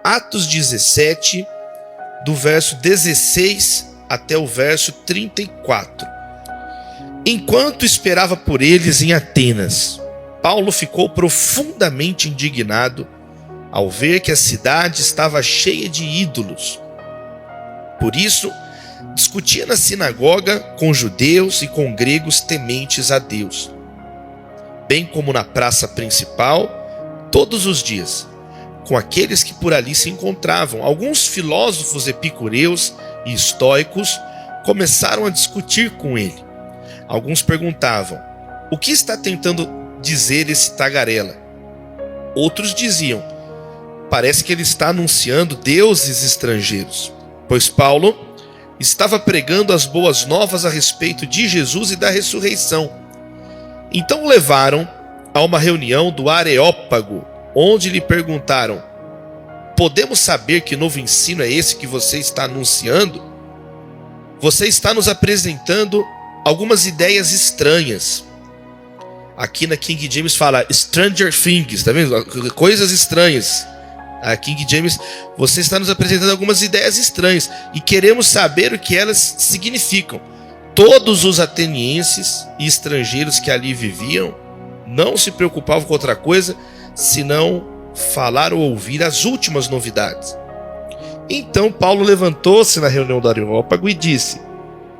Atos 17, do verso 16 até o verso 34. Enquanto esperava por eles em Atenas, Paulo ficou profundamente indignado ao ver que a cidade estava cheia de ídolos. Por isso, discutia na sinagoga com judeus e com gregos tementes a Deus, bem como na praça principal, todos os dias, com aqueles que por ali se encontravam. Alguns filósofos epicureus e estoicos começaram a discutir com ele. Alguns perguntavam: o que está tentando dizer esse tagarela? Outros diziam: parece que ele está anunciando deuses estrangeiros, pois Paulo estava pregando as boas novas a respeito de Jesus e da ressurreição. Então o levaram a uma reunião do Areópago, onde lhe perguntaram: podemos saber que novo ensino é esse que você está anunciando? Você está nos apresentando algumas ideias estranhas. Aqui na King James fala Stranger Things, tá vendo? Coisas estranhas. A King James, você está nos apresentando algumas ideias estranhas e queremos saber o que elas significam. Todos os atenienses e estrangeiros que ali viviam não se preocupavam com outra coisa senão falar ou ouvir as últimas novidades. Então Paulo levantou-se na reunião do Areópago e disse: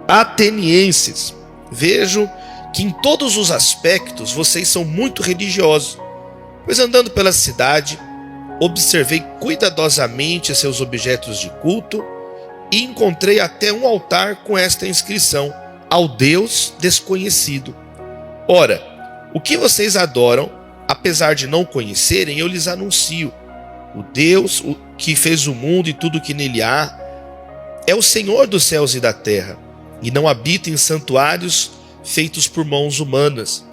atenienses, vejo que em todos os aspectos vocês são muito religiosos, pois andando pela cidade observei cuidadosamente seus objetos de culto e encontrei até um altar com esta inscrição: ao Deus desconhecido. Ora, o que vocês adoram, apesar de não conhecerem, eu lhes anuncio. O Deus que fez o mundo e tudo que nele há é o Senhor dos céus e da terra, e não habita em santuários feitos por mãos humanas.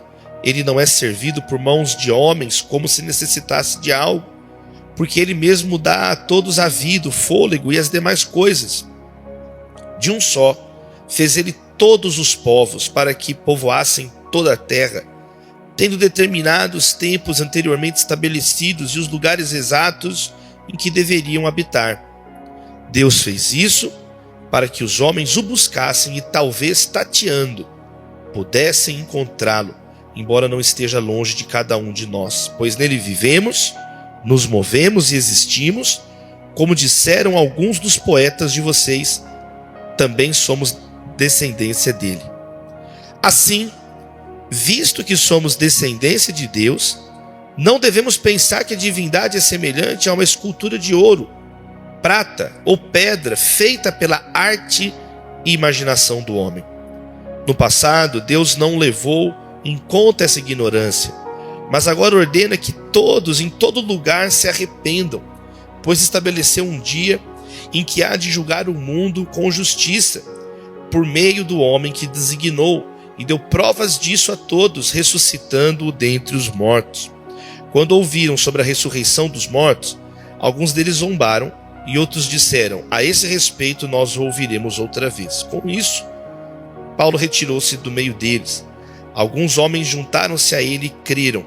Ele não é servido por mãos de homens como se necessitasse de algo, porque ele mesmo dá a todos a vida, o fôlego e as demais coisas. De um só fez ele todos os povos para que povoassem toda a terra, tendo determinados tempos anteriormente estabelecidos e os lugares exatos em que deveriam habitar. Deus fez isso para que os homens o buscassem e talvez tateando pudessem encontrá-lo, embora não esteja longe de cada um de nós, pois nele vivemos, nos movemos e existimos, como disseram alguns dos poetas de vocês, também somos descendência dele. Assim, visto que somos descendência de Deus, não devemos pensar que a divindade é semelhante a uma escultura de ouro, prata ou pedra feita pela arte e imaginação do homem. No passado, Deus não levou em conta essa ignorância, mas agora ordena que todos, em todo lugar, se arrependam, pois estabeleceu um dia em que há de julgar o mundo com justiça, por meio do homem que designou, e deu provas disso a todos, ressuscitando-o dentre os mortos. Quando ouviram sobre a ressurreição dos mortos, alguns deles zombaram, e outros disseram: a esse respeito nós o ouviremos outra vez. Com isso, Paulo retirou-se do meio deles. Alguns homens juntaram-se a ele e creram.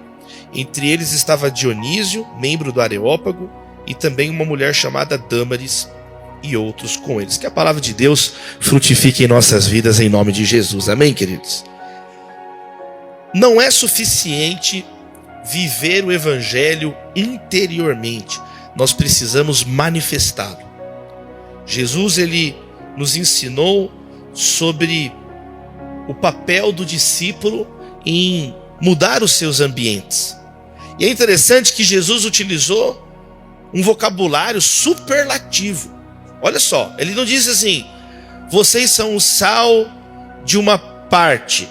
Entre eles estava Dionísio, membro do Areópago, e também uma mulher chamada Dâmaris, e outros com eles. Que a palavra de Deus frutifique em nossas vidas em nome de Jesus. Amém, queridos? Não é suficiente viver o evangelho interiormente. Nós precisamos manifestá-lo. Jesus, ele nos ensinou sobre o papel do discípulo em mudar os seus ambientes. E é interessante que Jesus utilizou um vocabulário superlativo. Olha só, ele não diz assim: vocês são o sal de uma parte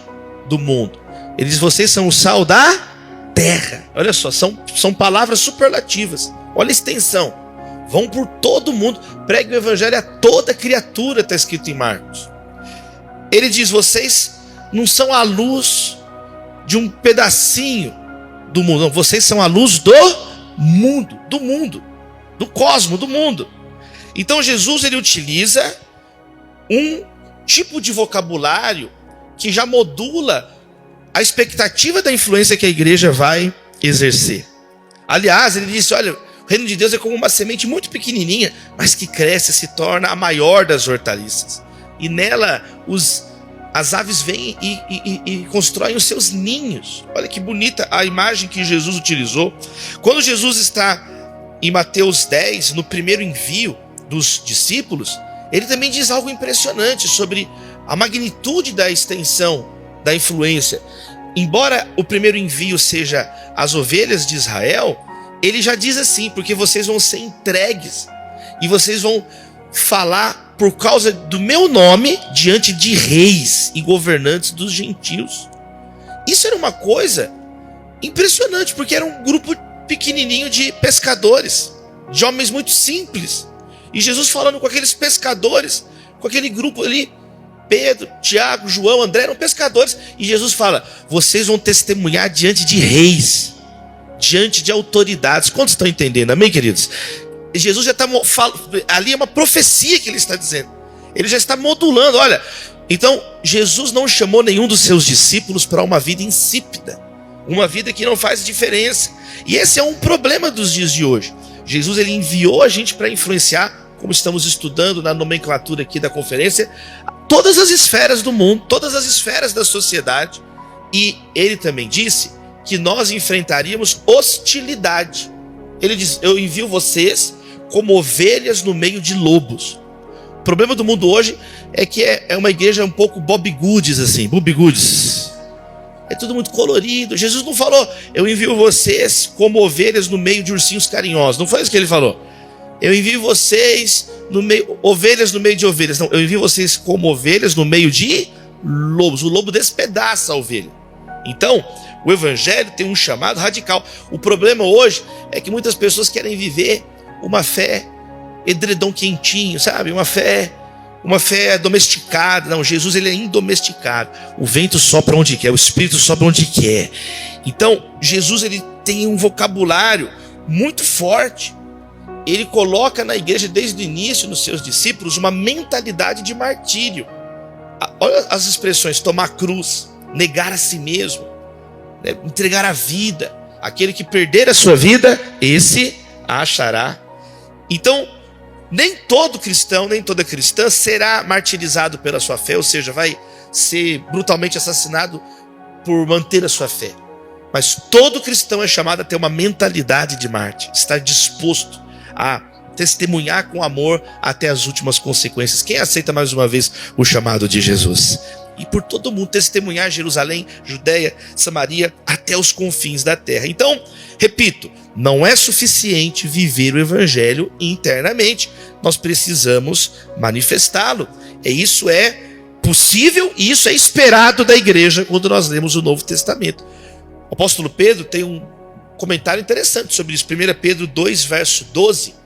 do mundo. Ele diz: vocês são o sal da terra. Olha só, são palavras superlativas. Olha a extensão. Vão por todo mundo, pregue o evangelho a toda criatura, está escrito em Marcos. Ele diz: vocês não são a luz de um pedacinho do mundo, não, vocês são a luz do mundo, do cosmo, do mundo. Então Jesus, ele utiliza um tipo de vocabulário que já modula a expectativa da influência que a igreja vai exercer. Aliás, ele disse: olha, reino de Deus é como uma semente muito pequenininha, mas que cresce e se torna a maior das hortaliças. E nela as aves vêm e constroem os seus ninhos. Olha que bonita a imagem que Jesus utilizou. Quando Jesus está em Mateus 10, no primeiro envio dos discípulos, ele também diz algo impressionante sobre a magnitude da extensão da influência. Embora o primeiro envio seja as ovelhas de Israel, ele já diz assim: porque vocês vão ser entregues e vocês vão falar por causa do meu nome diante de reis e governantes dos gentios. Isso era uma coisa impressionante, porque era um grupo pequenininho de pescadores, de homens muito simples. E Jesus falando com aqueles pescadores, com aquele grupo ali, Pedro, Tiago, João, André, eram pescadores. E Jesus fala: vocês vão testemunhar diante de reis, diante de autoridades. Quantos estão entendendo? Amém, queridos? Jesus já está ali, é uma profecia que ele está dizendo. Ele já está modulando. Olha, então Jesus não chamou nenhum dos seus discípulos para uma vida insípida, uma vida que não faz diferença. E esse é um problema dos dias de hoje. Jesus, ele enviou a gente para influenciar, como estamos estudando na nomenclatura aqui da conferência, todas as esferas do mundo, todas as esferas da sociedade. E ele também disse que nós enfrentaríamos hostilidade. Ele diz: eu envio vocês como ovelhas no meio de lobos. O problema do mundo hoje é que é uma igreja um pouco Bob Goods, assim, Bob Goods. É tudo muito colorido. Jesus não falou: eu envio vocês como ovelhas no meio de ursinhos carinhosos. Não foi isso que ele falou. Eu envio vocês ovelhas no meio de ovelhas. Não, eu envio vocês como ovelhas no meio de lobos. O lobo despedaça a ovelha. Então, o evangelho tem um chamado radical. O problema hoje é que muitas pessoas querem viver uma fé edredom quentinho, sabe? Uma fé domesticada. Não, Jesus, ele é indomesticado. O vento sopra onde quer, o Espírito sopra onde quer. Então, Jesus, ele tem um vocabulário muito forte. Ele coloca na igreja desde o início, nos seus discípulos, uma mentalidade de martírio. Olha as expressões: tomar cruz, negar a si mesmo, né? Entregar a vida. Aquele que perder a sua vida, esse a achará. Então, nem todo cristão, nem toda cristã será martirizado pela sua fé, ou seja, vai ser brutalmente assassinado por manter a sua fé. Mas todo cristão é chamado a ter uma mentalidade de mártir, estar disposto a testemunhar com amor até as últimas consequências. Quem aceita mais uma vez o chamado de Jesus? E por todo mundo testemunhar Jerusalém, Judeia, Samaria, até os confins da terra. Então, repito, não é suficiente viver o evangelho internamente. Nós precisamos manifestá-lo. Isso é possível e isso é esperado da igreja quando nós lemos o Novo Testamento. O apóstolo Pedro tem um comentário interessante sobre isso. 1 Pedro 2, verso 12.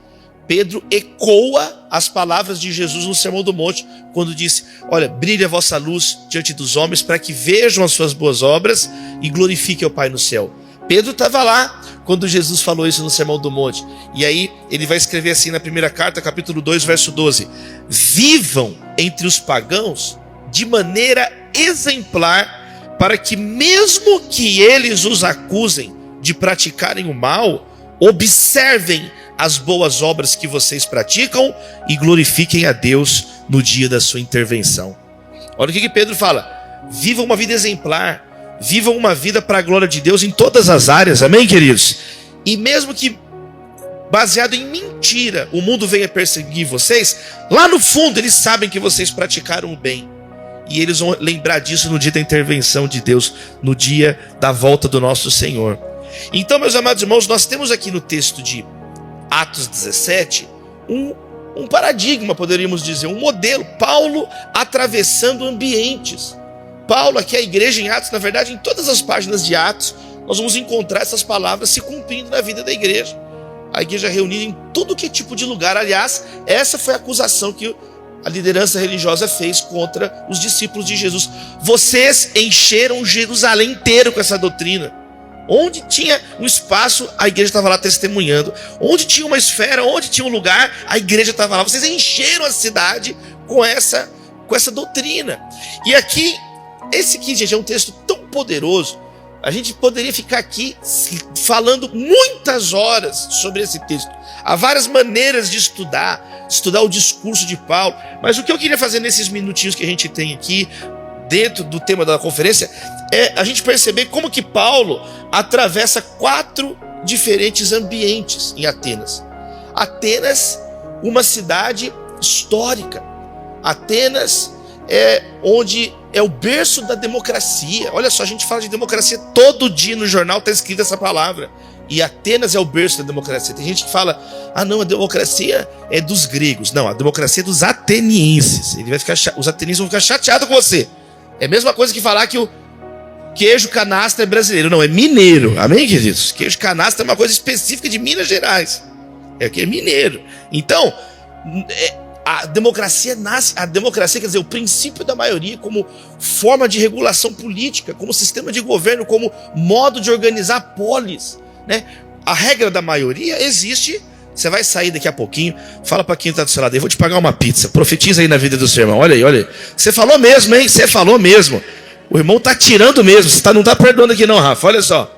Pedro ecoa as palavras de Jesus no Sermão do Monte, quando disse: olha, brilhe a vossa luz diante dos homens, para que vejam as suas boas obras e glorifiquem ao Pai no céu. Pedro estava lá quando Jesus falou isso no Sermão do Monte. E aí ele vai escrever assim na primeira carta, capítulo 2, verso 12: vivam entre os pagãos de maneira exemplar, para que mesmo que eles os acusem de praticarem o mal, observem as boas obras que vocês praticam e glorifiquem a Deus no dia da sua intervenção. Olha o que Pedro fala: vivam uma vida exemplar, vivam uma vida para a glória de Deus em todas as áreas, amém, queridos? E mesmo que baseado em mentira o mundo venha perseguir vocês, lá no fundo eles sabem que vocês praticaram o bem. E eles vão lembrar disso no dia da intervenção de Deus, no dia da volta do nosso Senhor. Então, meus amados irmãos, nós temos aqui no texto de Atos 17, um paradigma, poderíamos dizer, um modelo. Paulo atravessando ambientes. Paulo, aqui a igreja em Atos, na verdade, em todas as páginas de Atos, nós vamos encontrar essas palavras se cumprindo na vida da igreja. A igreja reunida em todo que tipo de lugar. Aliás, essa foi a acusação que a liderança religiosa fez contra os discípulos de Jesus. Vocês encheram Jerusalém inteiro com essa doutrina. Onde tinha um espaço, a igreja estava lá testemunhando. Onde tinha uma esfera, onde tinha um lugar, a igreja estava lá. Vocês encheram a cidade com essa doutrina. E aqui, esse aqui, gente, é um texto tão poderoso. A gente poderia ficar aqui falando muitas horas sobre esse texto. Há várias maneiras de estudar o discurso de Paulo. Mas o que eu queria fazer nesses minutinhos que a gente tem aqui, dentro do tema da conferência, é a gente perceber como que Paulo atravessa 4 diferentes ambientes em Atenas. Atenas, uma cidade histórica. Atenas onde é o berço da democracia. Olha só, a gente fala de democracia todo dia no jornal, está escrita essa palavra. E Atenas é o berço da democracia. Tem gente que fala, não, a democracia é dos gregos. Não, a democracia é dos atenienses. Os atenienses vão ficar chateados com você. É a mesma coisa que falar que o queijo canastra é brasileiro. Não, é mineiro. Amém, queridos? Queijo canastra é uma coisa específica de Minas Gerais. É mineiro. Então, a democracia quer dizer, o princípio da maioria como forma de regulação política, como sistema de governo, como modo de organizar a polis, né? A regra da maioria existe. Você vai sair daqui a pouquinho, fala para quem está do seu lado, eu vou te pagar uma pizza, profetiza aí na vida do seu irmão, olha aí. Você falou mesmo, hein? Você falou mesmo. O irmão está tirando mesmo, você não está perdoando aqui não, Rafa, olha só.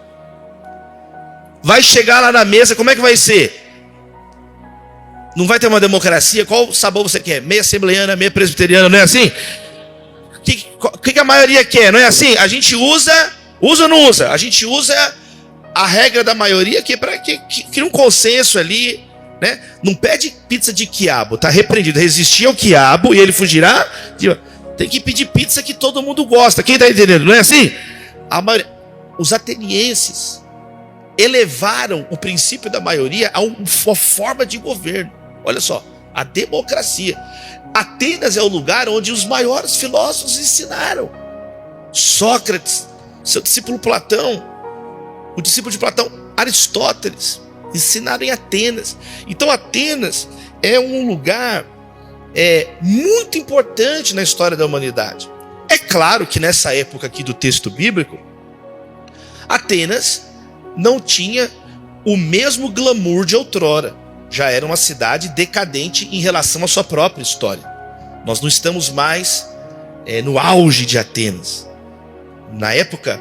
Vai chegar lá na mesa, como é que vai ser? Não vai ter uma democracia? Qual sabor você quer? Meia assembleiana, meia presbiteriana, não é assim? O que a maioria quer? Não é assim? A gente usa ou não usa? A gente usa a regra da maioria que é para que cria um consenso ali, né? Não pede pizza de quiabo, tá repreendido. Resistir ao quiabo e ele fugirá. Tem que pedir pizza que todo mundo gosta. Quem está entendendo? Não é assim? Os atenienses elevaram o princípio da maioria a uma forma de governo. Olha só, a democracia. Atenas é o lugar onde os maiores filósofos ensinaram. Sócrates, seu discípulo Platão, o discípulo de Platão, Aristóteles, ensinaram em Atenas. Então Atenas é um lugar muito importante na história da humanidade. É claro que nessa época aqui do texto bíblico, Atenas não tinha o mesmo glamour de outrora. Já era uma cidade decadente em relação à sua própria história. Nós não estamos mais no auge de Atenas. Na época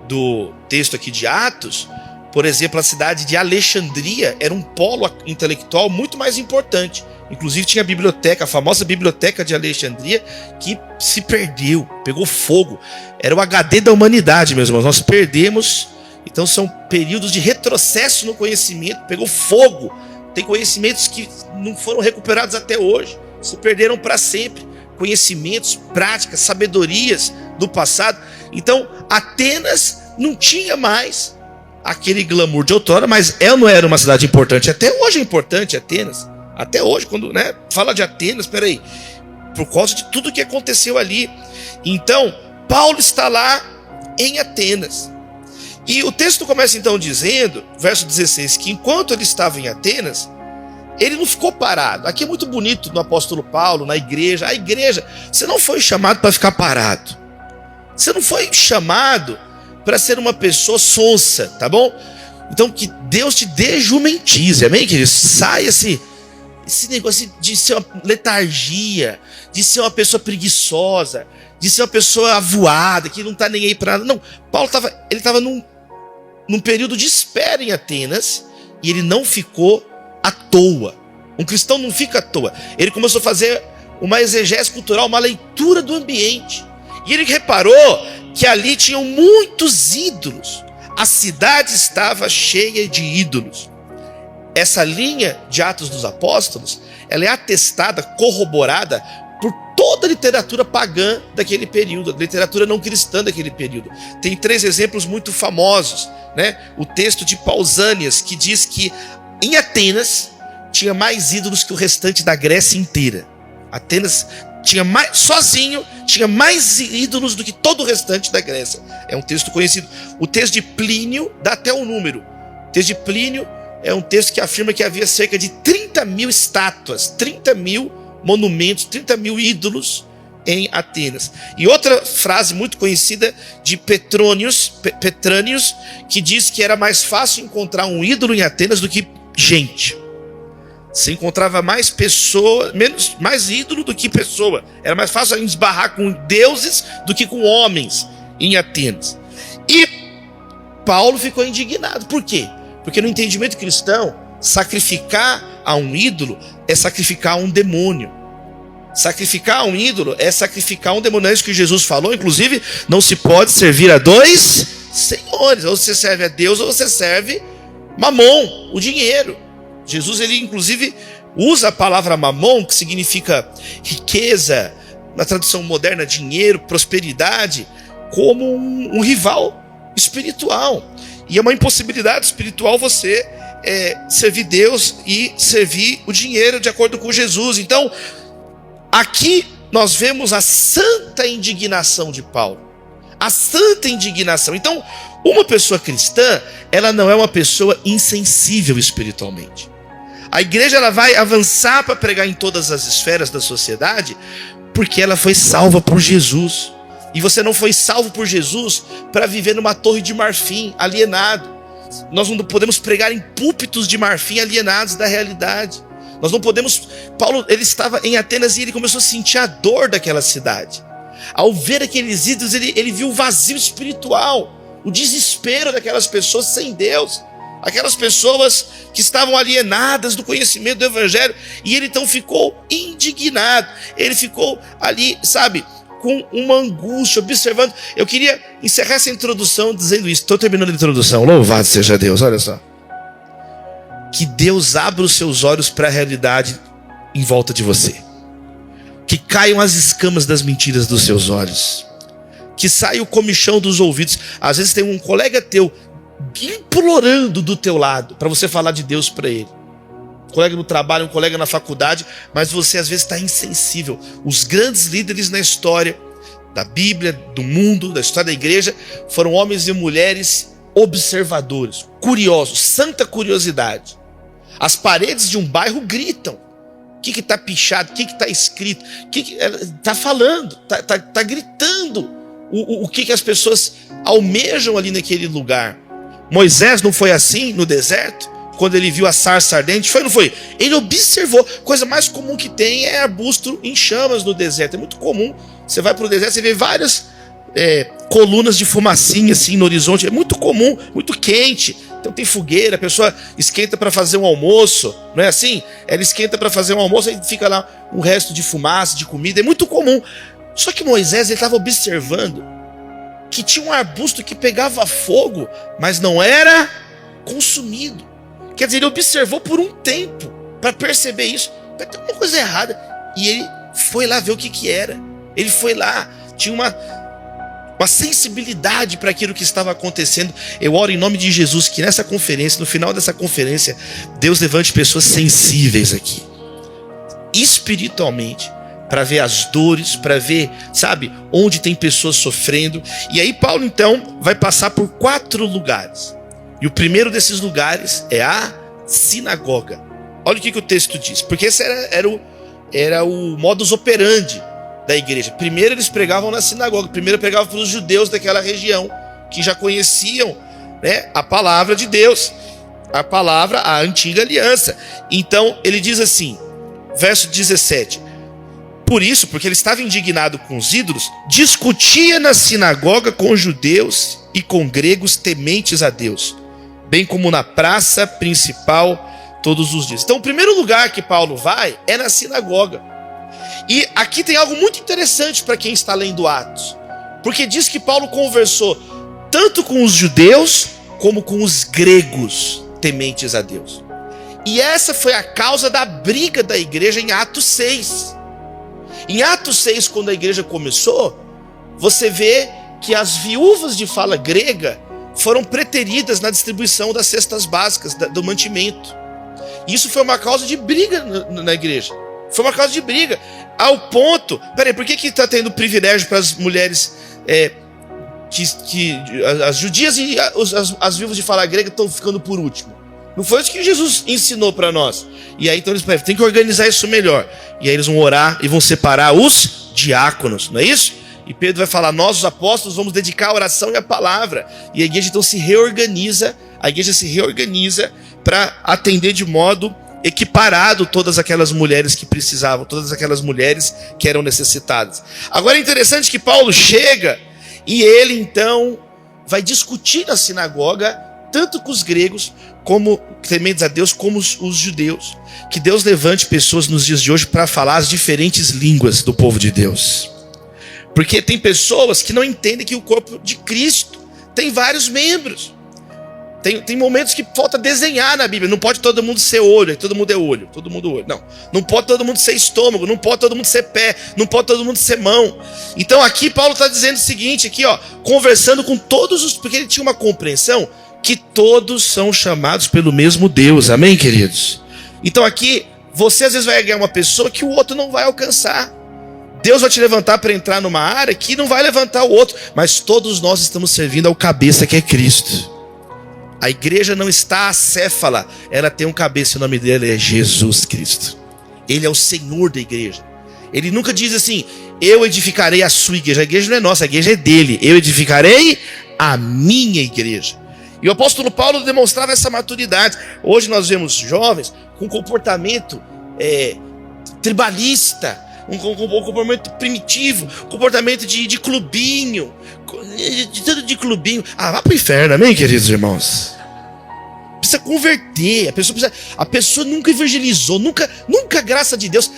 do texto aqui de Atos, por exemplo, a cidade de Alexandria era um polo intelectual muito mais importante. Inclusive tinha a biblioteca, a famosa biblioteca de Alexandria, que se perdeu, pegou fogo. Era o HD da humanidade, meus irmãos. Nós perdemos, então são períodos de retrocesso no conhecimento, pegou fogo. Tem conhecimentos que não foram recuperados até hoje, se perderam para sempre. Conhecimentos, práticas, sabedorias do passado. Então, Atenas não tinha mais aquele glamour de outrora, mas ela não era uma cidade importante. Até hoje é importante Atenas. Até hoje, quando fala de Atenas, peraí, por causa de tudo que aconteceu ali. Então, Paulo está lá em Atenas. E o texto começa então dizendo, verso 16, que enquanto ele estava em Atenas, ele não ficou parado. Aqui é muito bonito no apóstolo Paulo, na igreja. A igreja, você não foi chamado para ficar parado. Você não foi chamado para ser uma pessoa sonsa, tá bom? Então que Deus te dê jumentize, amém, querido? Sai esse negócio de ser uma letargia, de ser uma pessoa preguiçosa, de ser uma pessoa avoada, que não está nem aí para nada. Não, Paulo estava num período de espera em Atenas, e ele não ficou à toa. Um cristão não fica à toa. Ele começou a fazer uma exegese cultural, uma leitura do ambiente. E ele reparou que ali tinham muitos ídolos. A cidade estava cheia de ídolos. Essa linha de Atos dos Apóstolos, ela é atestada, corroborada por toda a literatura pagã daquele período, a literatura não cristã daquele período. Tem 3 exemplos muito famosos, né? O texto de Pausânias, que diz que em Atenas tinha mais ídolos que o restante da Grécia inteira. Atenas tinha tinha mais ídolos do que todo o restante da Grécia. É um texto conhecido. O texto de Plínio dá até um número. O texto de Plínio é um texto que afirma que havia cerca de 30 mil estátuas, 30 mil monumentos, 30 mil ídolos em Atenas. E outra frase muito conhecida de Petrânios, que diz que era mais fácil encontrar um ídolo em Atenas do que gente. Se encontrava mais mais ídolo do que pessoa. Era mais fácil esbarrar com deuses do que com homens em Atenas. E Paulo ficou indignado. Por quê? Porque no entendimento cristão, sacrificar a um ídolo é sacrificar a um demônio. Sacrificar a um ídolo é sacrificar um demônio. É isso que Jesus falou. Inclusive, não se pode servir a dois senhores. Ou você serve a Deus ou você serve mamon, o dinheiro. Jesus, ele inclusive usa a palavra mamon, que significa riqueza, na tradução moderna, dinheiro, prosperidade, como um rival espiritual. E é uma impossibilidade espiritual você servir Deus e servir o dinheiro de acordo com Jesus. Então, aqui nós vemos a santa indignação de Paulo. A santa indignação. Então, uma pessoa cristã, ela não é uma pessoa insensível espiritualmente. A igreja, ela vai avançar para pregar em todas as esferas da sociedade, porque ela foi salva por Jesus. E você não foi salvo por Jesus para viver numa torre de marfim, alienado. Nós não podemos pregar em púlpitos de marfim, alienados da realidade. Nós não podemos... Paulo, ele estava em Atenas e ele começou a sentir a dor daquela cidade. Ao ver aqueles ídolos, ele viu o vazio espiritual, o desespero daquelas pessoas sem Deus. Aquelas pessoas que estavam alienadas do conhecimento do Evangelho. E ele então ficou indignado. Ele ficou ali, sabe, com uma angústia, observando. Eu queria encerrar essa introdução dizendo isso. Estou terminando a introdução. Louvado seja Deus, olha só. Que Deus abra os seus olhos para a realidade em volta de você. Que caiam as escamas das mentiras dos seus olhos. Que saia o comichão dos ouvidos. Às vezes tem um colega teu implorando do teu lado para você falar de Deus para ele. Um colega no trabalho, um colega na faculdade, mas você às vezes está insensível. Os grandes líderes na história da Bíblia, do mundo, da história da igreja, foram homens e mulheres observadores, curiosos, santa curiosidade. As paredes de um bairro gritam. O que está pichado? O que está escrito? O que está falando? Está gritando o que as pessoas almejam ali naquele lugar. Moisés não foi assim no deserto? Quando ele viu a sarça ardente, foi ou não foi? Ele observou. Coisa mais comum que tem é arbusto em chamas no deserto. É muito comum. Você vai para o deserto, você vê várias colunas de fumacinha assim no horizonte. É muito comum, muito quente. Então tem fogueira, a pessoa esquenta para fazer um almoço. Não é assim? Ela esquenta para fazer um almoço e fica lá um resto de fumaça, de comida. É muito comum. Só que Moisés estava observando que tinha um arbusto que pegava fogo, mas não era consumido. Quer dizer, ele observou por um tempo para perceber isso. Tem alguma coisa errada. E ele foi lá ver o que era. Ele foi lá, tinha uma sensibilidade para aquilo que estava acontecendo. Eu oro em nome de Jesus que nessa conferência, no final dessa conferência, Deus levante pessoas sensíveis aqui, espiritualmente, para ver as dores, para ver, sabe, onde tem pessoas sofrendo. E aí Paulo então vai passar por 4 lugares. E o primeiro desses lugares é a sinagoga. Olha o que o texto diz. Porque esse era o modus operandi da igreja. Primeiro eles pregavam na sinagoga. Primeiro pregavam para os judeus daquela região, que já conheciam, né, a palavra de Deus. A palavra, a antiga aliança. Então ele diz assim, verso 17. Por isso, porque ele estava indignado com os ídolos, discutia na sinagoga com judeus e com gregos tementes a Deus, bem como na praça principal todos os dias. Então o primeiro lugar que Paulo vai é na sinagoga. E aqui tem algo muito interessante para quem está lendo Atos, porque diz que Paulo conversou tanto com os judeus como com os gregos tementes a Deus. E essa foi a causa da briga da igreja em Atos 6. Em Atos 6, quando a igreja começou, você vê que as viúvas de fala grega foram preteridas na distribuição das cestas básicas, do mantimento. Isso foi uma causa de briga na igreja. Foi uma causa de briga. Ao ponto... Peraí, por que está tendo privilégio para as mulheres... as judias e as viúvas de fala grega estão ficando por último? Não foi isso que Jesus ensinou para nós. E aí então eles têm que organizar isso melhor. E aí eles vão orar e vão separar os diáconos, não é isso? E Pedro vai falar, nós os apóstolos vamos dedicar a oração e a palavra. E a igreja então se reorganiza. A igreja se reorganiza para atender de modo equiparado todas aquelas mulheres que precisavam, todas aquelas mulheres que eram necessitadas. Agora é interessante que Paulo chega e ele então vai discutir na sinagoga, tanto com os gregos, como tementes a Deus, como os judeus. Que Deus levante pessoas nos dias de hoje para falar as diferentes línguas do povo de Deus. Porque tem pessoas que não entendem que o corpo de Cristo tem vários membros. Tem momentos que falta desenhar na Bíblia. Não pode todo mundo ser olho, todo mundo é olho, todo mundo olho. Não pode todo mundo ser estômago, não pode todo mundo ser pé, não pode todo mundo ser mão. Então aqui Paulo está dizendo o seguinte, aqui ó, conversando com todos os, porque ele tinha uma compreensão que todos são chamados pelo mesmo Deus, amém, queridos? Então aqui, você às vezes vai ganhar uma pessoa que o outro não vai alcançar. Deus vai te levantar para entrar numa área que não vai levantar o outro, mas todos nós estamos servindo ao cabeça que é Cristo. A igreja não está acéfala, ela tem um cabeça, o nome dele é Jesus Cristo. Ele é o Senhor da igreja. Ele nunca diz assim, eu edificarei a sua igreja. A igreja não é nossa, a igreja é dele. Eu edificarei a minha igreja. E o apóstolo Paulo demonstrava essa maturidade. Hoje nós vemos jovens com comportamento tribalista, um comportamento primitivo, comportamento de clubinho, de clubinho. Vá para o inferno, amém, queridos irmãos? Precisa converter, a pessoa nunca evangelizou, nunca, graças a Deus,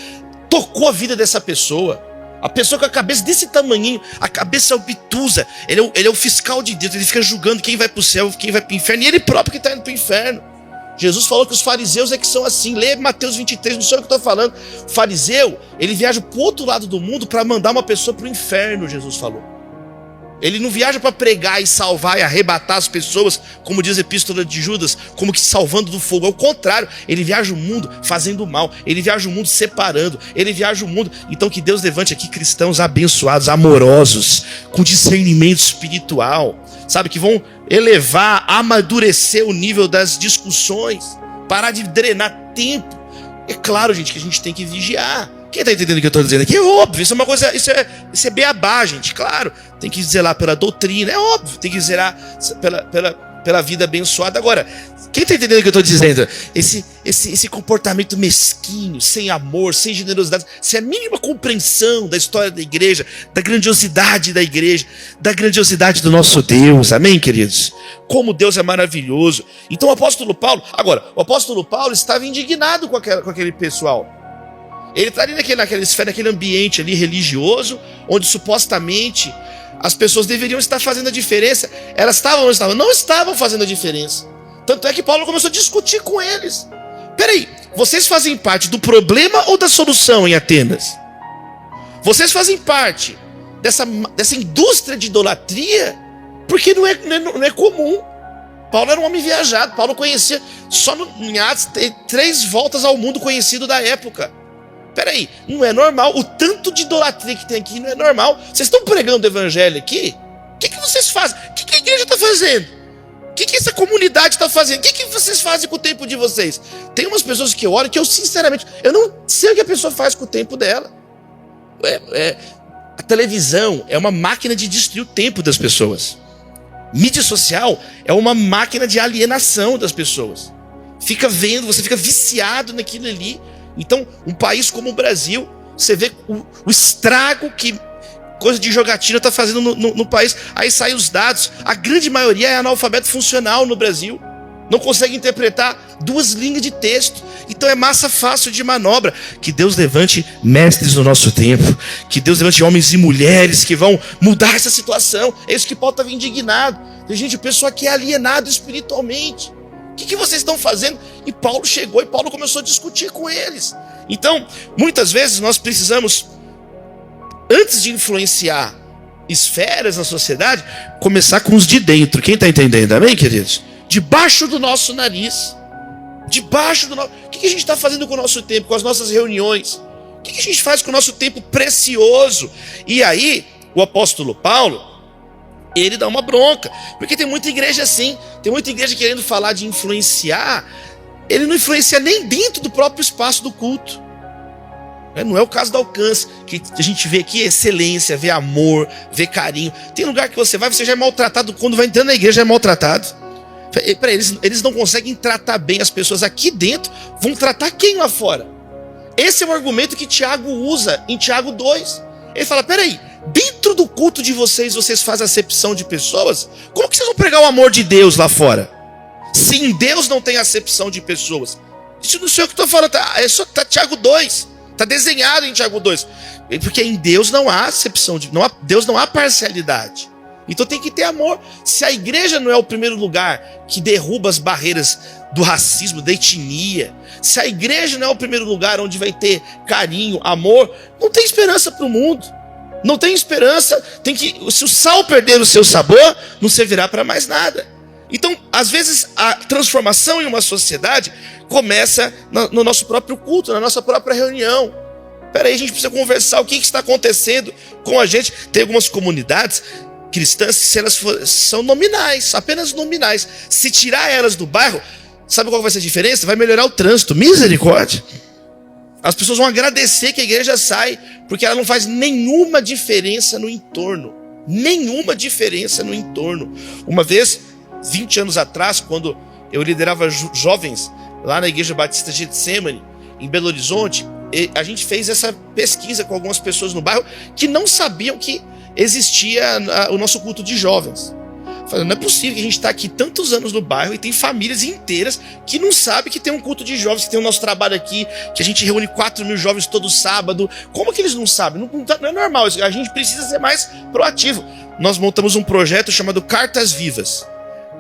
tocou a vida dessa pessoa. A pessoa com a cabeça desse tamanhinho, a cabeça obtusa, ele é o fiscal de Deus, ele fica julgando quem vai para o céu, quem vai para o inferno, e ele próprio que está indo para o inferno. Jesus falou que os fariseus é que são assim. Lê Mateus 23, não sei o que eu estou falando. O fariseu, ele viaja para o outro lado do mundo para mandar uma pessoa para o inferno, Jesus falou. Ele não viaja para pregar e salvar e arrebatar as pessoas, como diz a epístola de Judas, como que salvando do fogo. Ao contrário, ele viaja o mundo fazendo mal, ele viaja o mundo separando, ele viaja o mundo. Então que Deus levante aqui cristãos abençoados, amorosos, com discernimento espiritual, sabe, que vão elevar, amadurecer o nível das discussões, parar de drenar tempo. É claro, gente, que a gente tem que vigiar. Quem está entendendo o que eu estou dizendo aqui? É óbvio, isso é uma coisa, isso é beabá, gente, claro. Tem que zelar pela doutrina, é óbvio. Tem que zelar pela vida abençoada. Agora, quem está entendendo o que eu estou dizendo? Esse comportamento mesquinho, sem amor, sem generosidade, sem a mínima compreensão da história da igreja, da grandiosidade da igreja, da grandiosidade do nosso Deus, amém, queridos? Como Deus é maravilhoso. Então o apóstolo Paulo estava indignado com aquele pessoal. Ele está ali naquela esfera, naquele ambiente ali religioso, onde supostamente as pessoas deveriam estar fazendo a diferença. Elas não estavam fazendo a diferença. Tanto é que Paulo começou a discutir com eles. Peraí, vocês fazem parte do problema ou da solução em Atenas? Vocês fazem parte dessa indústria de idolatria? Porque não é comum. Paulo era um homem viajado. Paulo conhecia, só em Atos, 3 voltas ao mundo conhecido da época. Peraí, não é normal, o tanto de idolatria que tem aqui não é normal. Vocês estão pregando o evangelho aqui? O que vocês fazem? O que a igreja está fazendo? O que essa comunidade está fazendo? O que vocês fazem com o tempo de vocês? Tem umas pessoas que eu olho que eu sinceramente, eu não sei o que a pessoa faz com o tempo dela. A televisão é uma máquina de destruir o tempo das pessoas. Mídia social é uma máquina de alienação das pessoas. Fica vendo, você fica viciado naquilo ali. Então, um país como o Brasil, você vê o estrago que coisa de jogatina está fazendo no país. Aí saem os dados, a grande maioria é analfabeto funcional no Brasil. Não consegue interpretar 2 linhas de texto. Então é massa fácil de manobra. Que Deus levante mestres no nosso tempo. Que Deus levante homens e mulheres que vão mudar essa situação. É isso que Paulo estava indignado. Tem gente, o pessoal aqui é alienado espiritualmente. O que vocês estão fazendo? E Paulo chegou e Paulo começou a discutir com eles. Então, muitas vezes nós precisamos, antes de influenciar esferas na sociedade, começar com os de dentro. Quem está entendendo? Amém, queridos? Debaixo do nosso nariz. O que a gente está fazendo com o nosso tempo, com as nossas reuniões? O que a gente faz com o nosso tempo precioso? E aí, o apóstolo Paulo, ele dá uma bronca, porque tem muita igreja assim, tem muita igreja querendo falar de influenciar, ele não influencia nem dentro do próprio espaço do culto. Não é o caso do alcance, que a gente vê aqui excelência, vê amor, vê carinho. Tem lugar que você vai, você já é maltratado, quando vai entrando na igreja já é maltratado. Para eles não conseguem tratar bem as pessoas aqui dentro, vão tratar quem lá fora? Esse é o argumento que Tiago usa em Tiago 2. Ele fala, peraí, dentro do culto de vocês fazem acepção de pessoas, como que vocês vão pregar o amor de Deus lá fora? Se em Deus não tem acepção de pessoas. Isso não sei o que estou falando, tá Tiago 2, está desenhado em Tiago 2. Porque em Deus não há acepção, Deus não há parcialidade. Então tem que ter amor. Se a igreja não é o primeiro lugar que derruba as barreiras do racismo, da etnia, se a igreja não é o primeiro lugar onde vai ter carinho, amor, não tem esperança para o mundo. Não tem esperança. Se o sal perder o seu sabor, não servirá para mais nada. Então, às vezes, a transformação em uma sociedade começa no nosso próprio culto, na nossa própria reunião. Espera aí, a gente precisa conversar o que está acontecendo com a gente. Tem algumas comunidades cristãs que, se elas são nominais, apenas nominais. Se tirar elas do bairro, sabe qual vai ser a diferença? Vai melhorar o trânsito. Misericórdia. As pessoas vão agradecer que a igreja sai, porque ela não faz nenhuma diferença no entorno. Nenhuma diferença no entorno. Uma vez, 20 anos atrás, quando eu liderava jovens lá na Igreja Batista de Getsemane, em Belo Horizonte, a gente fez essa pesquisa com algumas pessoas no bairro que não sabiam que existia o nosso culto de jovens. Falando, não é possível que a gente está aqui tantos anos no bairro e tem famílias inteiras que não sabem que tem um culto de jovens, que tem o nosso trabalho aqui, que a gente reúne 4.000 jovens todo sábado. Como que eles não sabem? Não é normal, a gente precisa ser mais proativo. Nós montamos um projeto chamado Cartas Vivas.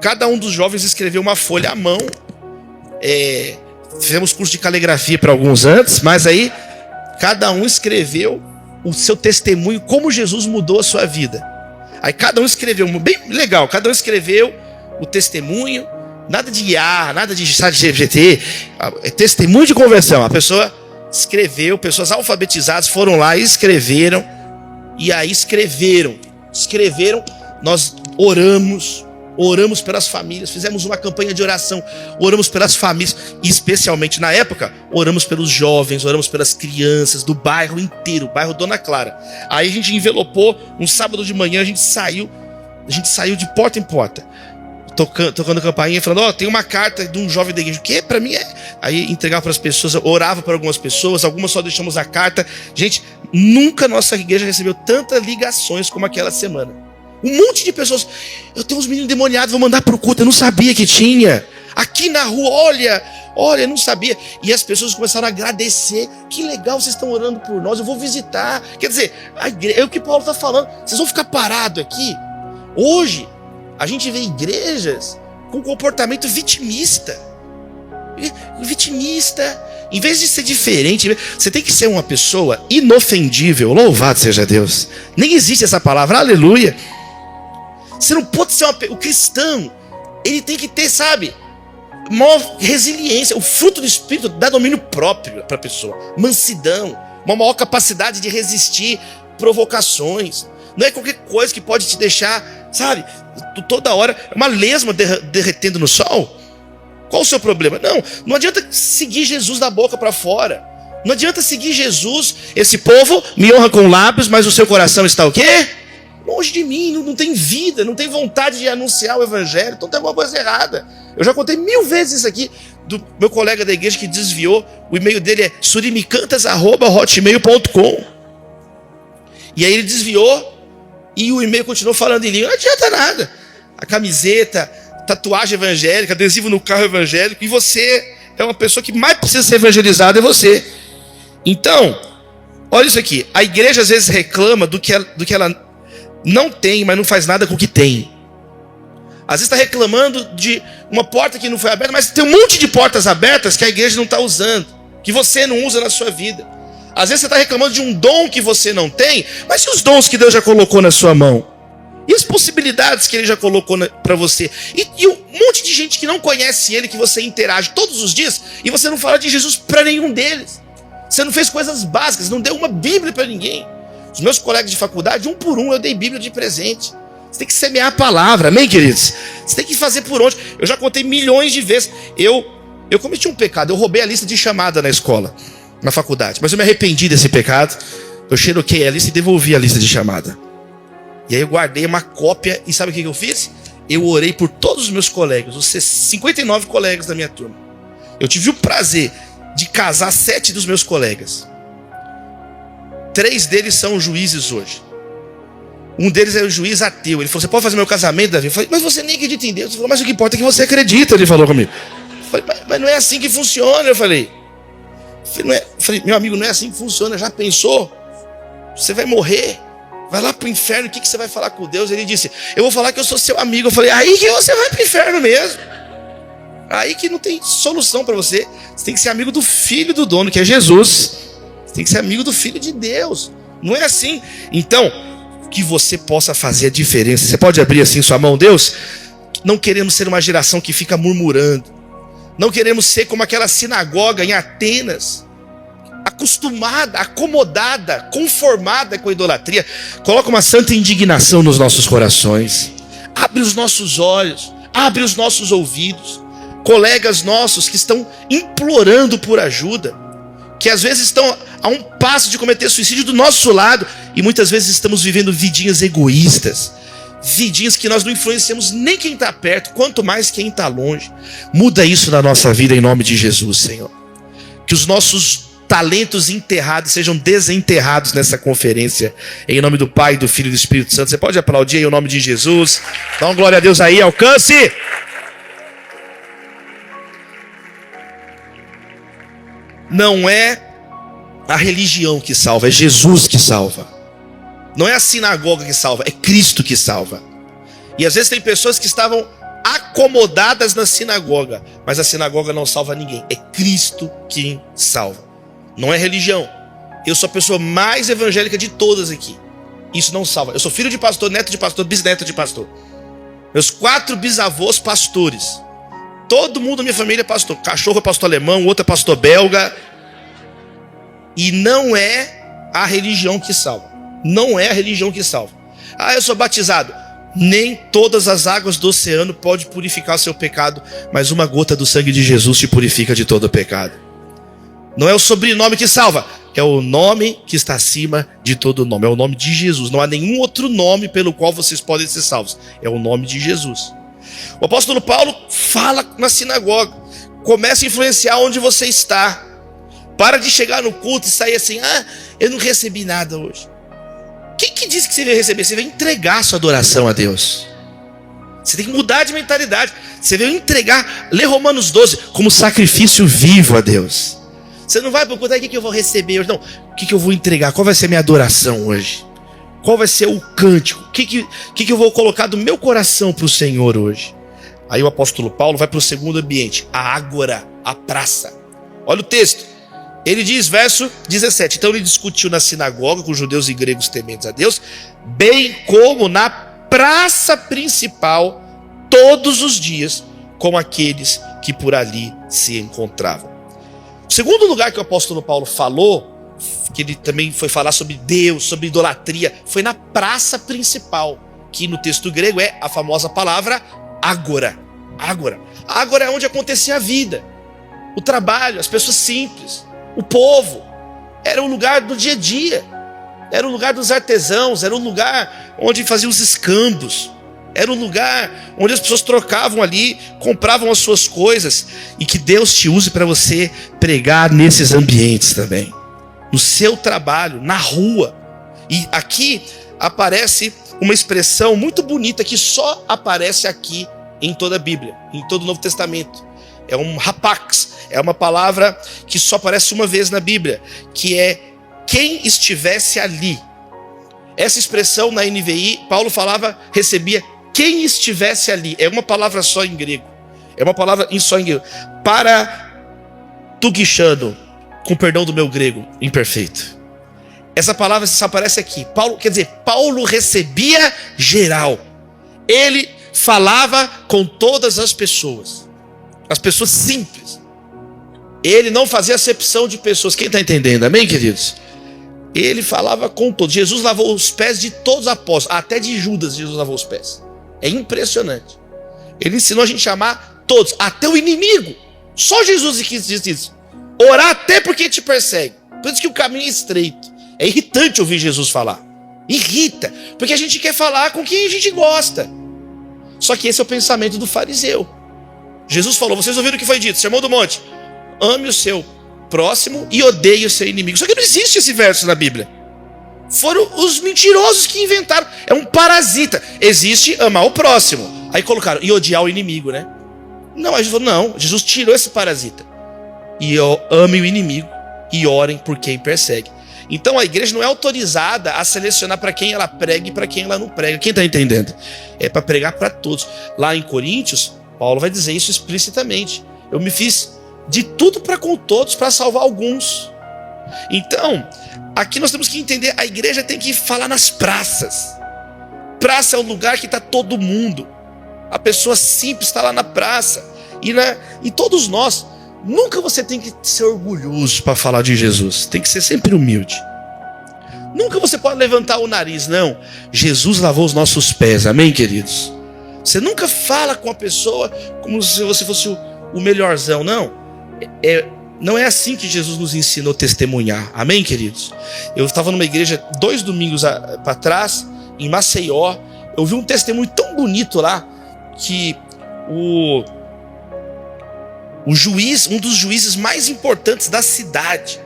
Cada um dos jovens escreveu uma folha à mão. Fizemos curso de caligrafia para alguns antes, mas aí cada um escreveu o seu testemunho, como Jesus mudou a sua vida. Aí cada um escreveu, bem legal, cada um escreveu o testemunho, nada de IA, nada de chat GPT, testemunho de conversão. A pessoa escreveu, pessoas alfabetizadas foram lá e escreveram, nós oramos pelas famílias, fizemos uma campanha de oração, oramos pelas famílias, e especialmente na época, oramos pelos jovens, oramos pelas crianças do bairro inteiro, bairro Dona Clara. Aí a gente envelopou, um sábado de manhã a gente saiu de porta em porta, tocando campainha, falando, tem uma carta de um jovem da igreja, que para mim aí entregava para as pessoas, orava para algumas pessoas, algumas só deixamos a carta. Gente, nunca nossa igreja recebeu tantas ligações como aquela semana. Um monte de pessoas, eu tenho uns meninos demoniados, vou mandar para o culto, eu não sabia que tinha. Aqui na rua, olha, eu não sabia. E as pessoas começaram a agradecer. Que legal, vocês estão orando por nós, eu vou visitar. Quer dizer, é o que Paulo está falando. Vocês vão ficar parados aqui? Hoje, a gente vê igrejas com comportamento vitimista. Em vez de ser diferente, você tem que ser uma pessoa inofendível. Louvado seja Deus. Nem existe essa palavra, aleluia. Você não pode ser o cristão, ele tem que ter, maior resiliência. O fruto do Espírito dá domínio próprio para a pessoa, mansidão, uma maior capacidade de resistir provocações. Não é qualquer coisa que pode te deixar, toda hora, uma lesma derretendo no sol. Qual o seu problema? Não adianta seguir Jesus da boca para fora. Não adianta seguir Jesus. Esse povo me honra com lábios, mas o seu coração está o quê? Longe de mim, não tem vida, não tem vontade de anunciar o evangelho, então tem alguma coisa errada. Eu já contei 1000 vezes isso aqui do meu colega da igreja que desviou. O e-mail dele é surimicantas@hotmail.com. E aí ele desviou e o e-mail continuou falando em língua. Não adianta nada. A camiseta, tatuagem evangélica, adesivo no carro evangélico, e você é uma pessoa que mais precisa ser evangelizada, é você. Então, olha isso aqui. A igreja às vezes reclama do que ela não tem, mas não faz nada com o que tem. Às vezes está reclamando de uma porta que não foi aberta, mas tem um monte de portas abertas que a igreja não está usando, que você não usa na sua vida. Às vezes você está reclamando de um dom que você não tem, mas e os dons que Deus já colocou na sua mão? E as possibilidades que Ele já colocou para você? E um monte de gente que não conhece Ele, que você interage todos os dias, e você não fala de Jesus para nenhum deles. Você não fez coisas básicas, não deu uma Bíblia para ninguém. Os meus colegas de faculdade, um por um, eu dei Bíblia de presente. Você tem que semear a palavra, amém, queridos? Você tem que fazer por onde. Eu já contei milhões de vezes. Eu cometi um pecado, eu roubei a lista de chamada na escola, na faculdade. Mas eu me arrependi desse pecado. Eu xeroquei a lista e devolvi a lista de chamada. E aí eu guardei uma cópia, e sabe o que eu fiz? Eu orei por todos os meus colegas, os 59 colegas da minha turma. Eu tive o prazer de casar 7 dos meus colegas. 3 deles são juízes hoje. Um deles é o juiz ateu. Ele falou, você pode fazer meu casamento, Davi? Eu falei, mas você nem acredita em Deus. Ele falou, mas o que importa é que você acredita. Ele falou comigo. Eu falei, mas não é assim que funciona. Eu falei, meu amigo, não é assim que funciona. Já pensou? Você vai morrer, vai lá pro inferno, o que você vai falar com Deus? Ele disse, eu vou falar que eu sou seu amigo. Eu falei, aí que você vai pro inferno mesmo. Aí que não tem solução para você. Você tem que ser amigo do filho do dono, que é Jesus. Você tem que ser amigo do filho de Deus. Não é assim. Então, que você possa fazer a diferença. Você pode abrir assim sua mão, Deus? Não queremos ser uma geração que fica murmurando. Não queremos ser como aquela sinagoga em Atenas, acostumada, acomodada, conformada com a idolatria. Coloca uma santa indignação nos nossos corações. Abre os nossos olhos, abre os nossos ouvidos. Colegas nossos que estão implorando por ajuda, que às vezes estão a um passo de cometer suicídio do nosso lado, e muitas vezes estamos vivendo vidinhas egoístas, vidinhas que nós não influenciamos nem quem está perto, quanto mais quem está longe. Muda isso na nossa vida em nome de Jesus, Senhor. Que os nossos talentos enterrados sejam desenterrados nessa conferência, em nome do Pai, do Filho e do Espírito Santo. Você pode aplaudir aí o nome de Jesus. Dá uma glória a Deus aí, alcance. Não é a religião que salva, é Jesus que salva. Não é a sinagoga que salva, é Cristo que salva. E às vezes tem pessoas que estavam acomodadas na sinagoga, mas a sinagoga não salva ninguém. É Cristo quem salva. Não é religião. Eu sou a pessoa mais evangélica de todas aqui. Isso não salva. Eu sou filho de pastor, neto de pastor, bisneto de pastor. Meus 4 bisavôs pastores. Todo mundo da minha família é pastor. Cachorro é pastor alemão, outro é pastor belga. E não é a religião que salva. Não é a religião que salva. Ah, eu sou batizado. Nem todas as águas do oceano podem purificar o seu pecado, mas uma gota do sangue de Jesus te purifica de todo o pecado. Não é o sobrenome que salva, é o nome que está acima de todo nome. É o nome de Jesus. Não há nenhum outro nome pelo qual vocês podem ser salvos. É o nome de Jesus. O apóstolo Paulo fala na sinagoga. Começa a influenciar onde você está. Para de chegar no culto e sair assim, eu não recebi nada hoje. Quem que disse que você veio receber? Você veio entregar a sua adoração a Deus. Você tem que mudar de mentalidade. Você veio entregar, lê Romanos 12, como sacrifício vivo a Deus. Você não vai procurar o que eu vou receber hoje. Não, o que eu vou entregar? Qual vai ser a minha adoração hoje? Qual vai ser o cântico? O que eu vou colocar do meu coração para o Senhor hoje? Aí o apóstolo Paulo vai para o segundo ambiente, a ágora, a praça. Olha o texto. Ele diz, verso 17, então ele discutiu na sinagoga com judeus e gregos tementes a Deus, bem como na praça principal, todos os dias, com aqueles que por ali se encontravam. O segundo lugar que o apóstolo Paulo falou, que ele também foi falar sobre Deus, sobre idolatria, foi na praça principal, que no texto grego é a famosa palavra ágora. Ágora. Ágora é onde acontecia a vida, o trabalho, as pessoas simples. O povo, era o lugar do dia a dia, era o lugar dos artesãos, era o lugar onde faziam os escambos, era o lugar onde as pessoas trocavam ali, compravam as suas coisas, e que Deus te use para você pregar nesses ambientes também, no seu trabalho, na rua. E aqui aparece uma expressão muito bonita que só aparece aqui em toda a Bíblia, em todo o Novo Testamento. É um rapax, é uma palavra que só aparece uma vez na Bíblia, que é quem estivesse ali. Essa expressão na NVI, Paulo falava, recebia quem estivesse ali. É uma palavra só em grego. É uma palavra só em grego. Para tuguichando, com perdão do meu grego imperfeito. Essa palavra só aparece aqui. Paulo recebia geral. Ele falava com todas as pessoas. As pessoas simples. Ele não fazia acepção de pessoas. Quem está entendendo? Amém, queridos? Ele falava com todos. Jesus lavou os pés de todos os apóstolos. Até de Judas Jesus lavou os pés. É impressionante. Ele ensinou a gente a amar todos. Até o inimigo. Só Jesus quis dizer isso. Orar até por quem te persegue. Por isso que o caminho é estreito. É irritante ouvir Jesus falar. Irrita. Porque a gente quer falar com quem a gente gosta. Só que esse é o pensamento do fariseu. Jesus falou, vocês ouviram o que foi dito, Sermão do Monte, ame o seu próximo e odeie o seu inimigo. Só que não existe esse verso na Bíblia. Foram os mentirosos que inventaram. É um parasita. Existe amar o próximo. Aí colocaram, e odiar o inimigo, né? Não, aí Jesus falou, não, Jesus tirou esse parasita. E amem o inimigo e orem por quem persegue. Então a igreja não é autorizada a selecionar para quem ela prega e para quem ela não prega. Quem está entendendo? É para pregar para todos. Lá em Coríntios, Paulo vai dizer isso explicitamente. Eu me fiz de tudo para com todos, para salvar alguns. Então, aqui nós temos que entender, a igreja tem que falar nas praças. Praça é o lugar que está todo mundo. A pessoa simples está lá na praça. E todos nós, nunca você tem que ser orgulhoso para falar de Jesus. Tem que ser sempre humilde. Nunca você pode levantar o nariz, não. Jesus lavou os nossos pés, amém, queridos? Você nunca fala com a pessoa como se você fosse o melhorzão, não. Não é assim que Jesus nos ensinou a testemunhar, amém, queridos? Eu estava numa igreja 2 domingos para trás, em Maceió. Eu vi um testemunho tão bonito lá, que o juiz, um dos juízes mais importantes da cidade,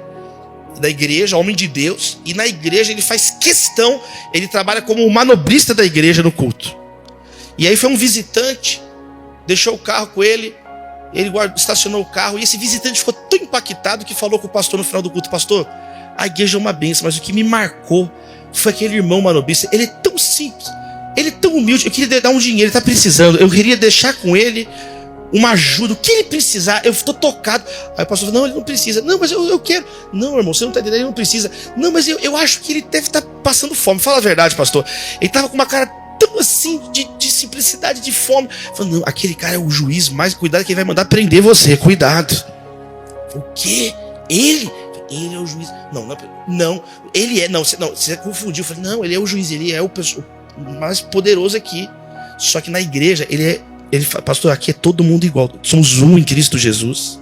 da igreja, homem de Deus, e na igreja ele faz questão, ele trabalha como o manobrista da igreja no culto. E aí foi um visitante, deixou o carro com ele estacionou o carro, e esse visitante ficou tão impactado que falou com o pastor no final do culto: pastor, a igreja é uma bênção, mas o que me marcou foi aquele irmão manobrista. Ele é tão simples, ele é tão humilde, eu queria dar um dinheiro, ele está precisando, eu queria deixar com ele uma ajuda, o que ele precisar, eu estou tocado. Aí o pastor falou: não, ele não precisa. Não, mas eu quero. Não, irmão, você não está entendendo, ele não precisa. Não, mas eu acho que ele deve estar passando fome. Fala a verdade, pastor. Ele estava com uma cara tão assim, de simplicidade, de fome. Falando: não, aquele cara é o juiz, mais cuidado que ele vai mandar prender você, cuidado. O quê? Ele é o juiz. Não, ele é, não, você confundiu. Eu falei: não, ele é o juiz, ele é o mais poderoso aqui. Só que na igreja, ele fala: pastor, aqui é todo mundo igual, somos um em Cristo Jesus.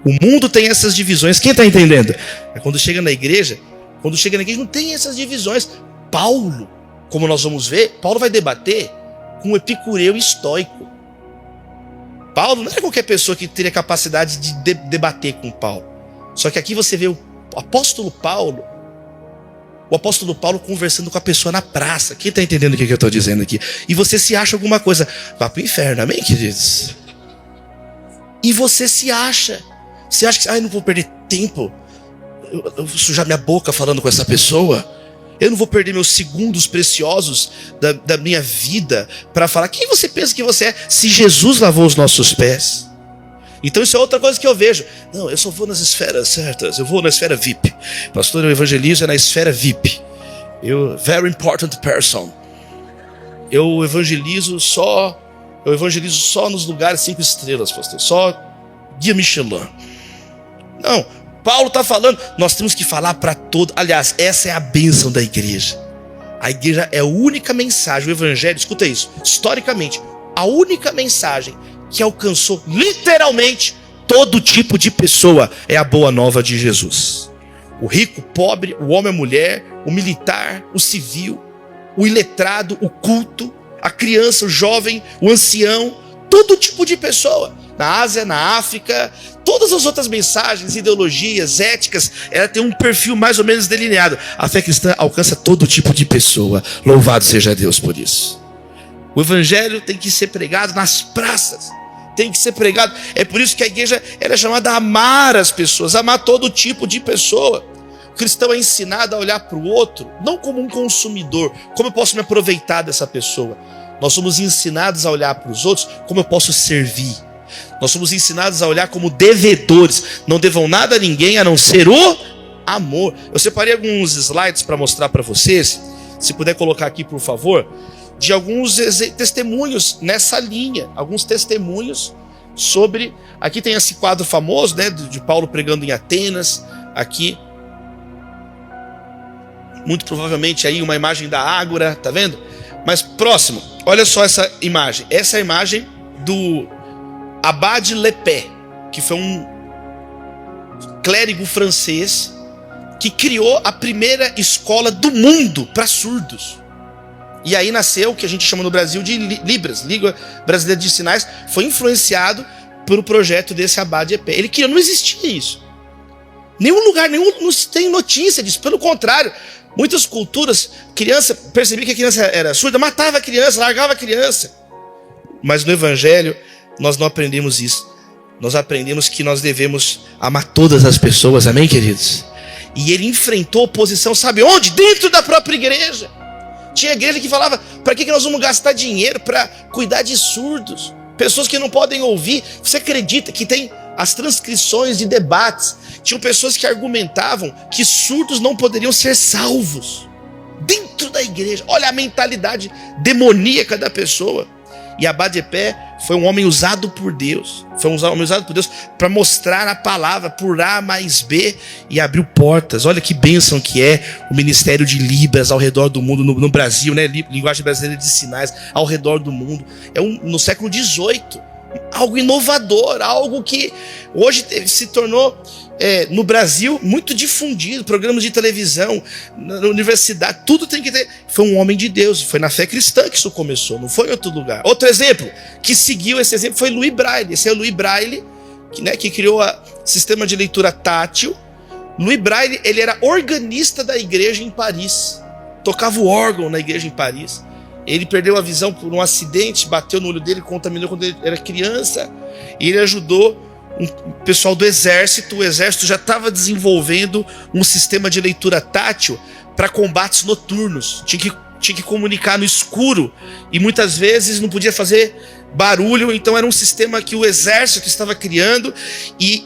O mundo tem essas divisões, quem está entendendo? Quando chega na igreja não tem essas divisões. Paulo, como nós vamos ver, Paulo vai debater com um epicureu estoico. Paulo não era qualquer pessoa que teria capacidade de debater com Paulo. Só que aqui você vê o apóstolo Paulo conversando com a pessoa na praça. Quem está entendendo o que eu estou dizendo aqui? E você se acha alguma coisa, vá para o inferno, amém, queridos? E você se acha. Você acha que, não vou perder tempo, eu vou sujar minha boca falando com essa pessoa. Eu não vou perder meus segundos preciosos da minha vida para falar. Quem você pensa que você é, se Jesus lavou os nossos pés? Então isso é outra coisa que eu vejo. Não, eu só vou nas esferas certas. Eu vou na esfera VIP. Pastor, eu evangelizo na esfera VIP. Very important person. Eu evangelizo só nos lugares 5 estrelas, pastor. Só guia Michelin. Não, Paulo está falando, nós temos que falar para todo. Aliás, essa é a bênção da igreja. A igreja é a única mensagem, o evangelho, escuta isso, historicamente, a única mensagem que alcançou literalmente todo tipo de pessoa é a boa nova de Jesus. O rico, o pobre, o homem, a mulher, o militar, o civil, o iletrado, o culto, a criança, o jovem, o ancião, todo tipo de pessoa. Na Ásia, na África, todas as outras mensagens, ideologias, éticas, ela tem um perfil mais ou menos delineado. A fé cristã alcança todo tipo de pessoa. Louvado seja Deus por isso. O evangelho tem que ser pregado nas praças. Tem que ser pregado. É por isso que a igreja é chamada a amar as pessoas, amar todo tipo de pessoa. O cristão é ensinado a olhar para o outro, não como um consumidor, como eu posso me aproveitar dessa pessoa. Nós somos ensinados a olhar para os outros como eu posso servir. Nós somos ensinados a olhar como devedores. Não devam nada a ninguém a não ser o amor. Eu separei alguns slides para mostrar para vocês. Se puder colocar aqui, por favor, de alguns testemunhos nessa linha. Alguns testemunhos sobre... Aqui tem esse quadro famoso, né, de Paulo pregando em Atenas. Aqui, muito provavelmente aí uma imagem da Ágora, tá vendo? Mas próximo, olha só essa imagem. Essa é a imagem do Abade Lepé, que foi um clérigo francês que criou a primeira escola do mundo para surdos. E aí nasceu o que a gente chama no Brasil de Libras, Língua Brasileira de Sinais. Foi influenciado pelo projeto desse Abade Lepé. Ele criou, não existia isso. Nenhum lugar, não tem notícia disso. Pelo contrário, Muitas culturas, criança, percebia que a criança era surda, matava a criança, largava a criança. Mas no Evangelho, nós não aprendemos isso. Nós aprendemos que nós devemos amar todas as pessoas, amém, queridos? E ele enfrentou oposição, sabe onde? Dentro da própria igreja. Tinha igreja que falava, para que nós vamos gastar dinheiro para cuidar de surdos? Pessoas que não podem ouvir. Você acredita que tem as transcrições de debates? Tinham pessoas que argumentavam que surdos não poderiam ser salvos. Dentro da igreja. Olha a mentalidade demoníaca da pessoa. E Abá-de-Pé foi um homem usado por Deus. Foi um homem usado por Deus para mostrar a palavra por A mais B e abriu portas. Olha que bênção que é o ministério de Libras ao redor do mundo, no Brasil, né? Linguagem brasileira de sinais ao redor do mundo. No século XVIII. Algo inovador, algo que hoje se tornou no Brasil muito difundido. Programas de televisão, na universidade, tudo tem que ter. Foi um homem de Deus, foi na fé cristã que isso começou, não foi em outro lugar. Outro exemplo que seguiu esse exemplo foi Louis Braille. Esse é o Louis Braille, que criou o sistema de leitura tátil. Louis Braille, ele era organista da igreja em Paris, tocava o órgão na igreja em Paris. Ele perdeu a visão por um acidente, bateu no olho dele, contaminou quando ele era criança. E ele ajudou um pessoal do exército. O exército já estava desenvolvendo um sistema de leitura tátil para combates noturnos. Tinha que comunicar no escuro. E muitas vezes não podia fazer barulho. Então era um sistema que o exército estava criando. E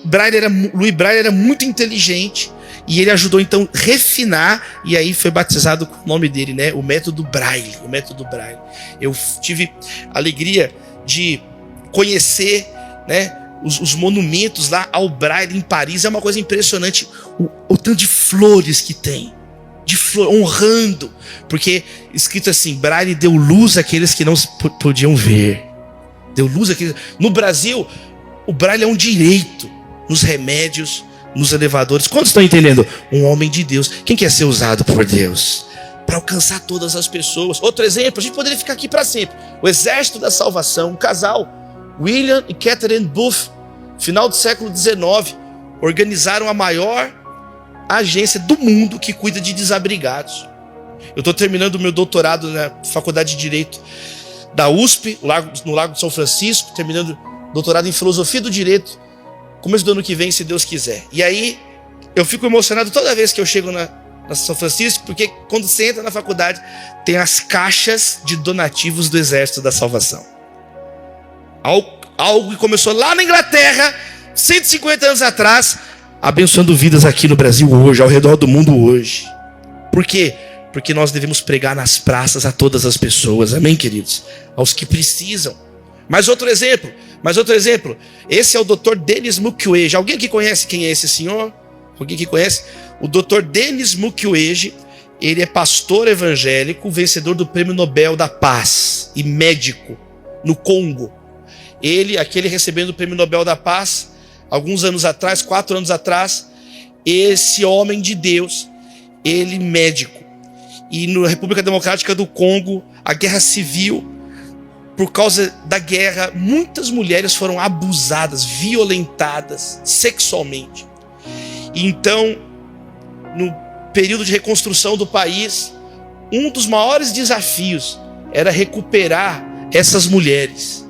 Louis Braille era muito inteligente. E ele ajudou então a refinar, e aí foi batizado com o nome dele, né? O método Braille. O método Braille. Eu tive a alegria de conhecer, né, os monumentos lá ao Braille em Paris. É uma coisa impressionante o tanto de flores que tem. Honrando. Porque escrito assim, Braille deu luz àqueles que não podiam ver. Deu luz àqueles... No Brasil, o Braille é um direito nos remédios, nos elevadores. Quantos estão entendendo? Um homem de Deus. Quem quer ser usado por Deus? Para alcançar todas as pessoas. Outro exemplo, a gente poderia ficar aqui para sempre. O Exército da Salvação, um casal, William e Catherine Booth, final do século XIX, organizaram a maior agência do mundo que cuida de desabrigados. Eu estou terminando o meu doutorado na Faculdade de Direito da USP, no Lago de São Francisco, terminando doutorado em Filosofia do Direito, começo do ano que vem, se Deus quiser. E aí, eu fico emocionado toda vez que eu chego na São Francisco, porque quando você entra na faculdade, tem as caixas de donativos do Exército da Salvação. Algo que começou lá na Inglaterra, 150 anos atrás, abençoando vidas aqui no Brasil hoje, ao redor do mundo hoje. Por quê? Porque nós devemos pregar nas praças a todas as pessoas, amém, queridos? Aos que precisam. Mais outro exemplo. Esse é o Dr. Denis Mukwege. Alguém aqui conhece quem é esse senhor? Alguém que conhece? O Dr. Denis Mukwege, ele é pastor evangélico, vencedor do Prêmio Nobel da Paz e médico no Congo. Aquele recebendo o Prêmio Nobel da Paz, alguns anos atrás, 4 anos atrás, esse homem de Deus, ele médico. E na República Democrática do Congo, a guerra civil, por causa da guerra, muitas mulheres foram abusadas, violentadas sexualmente. E então, no período de reconstrução do país, um dos maiores desafios era recuperar essas mulheres,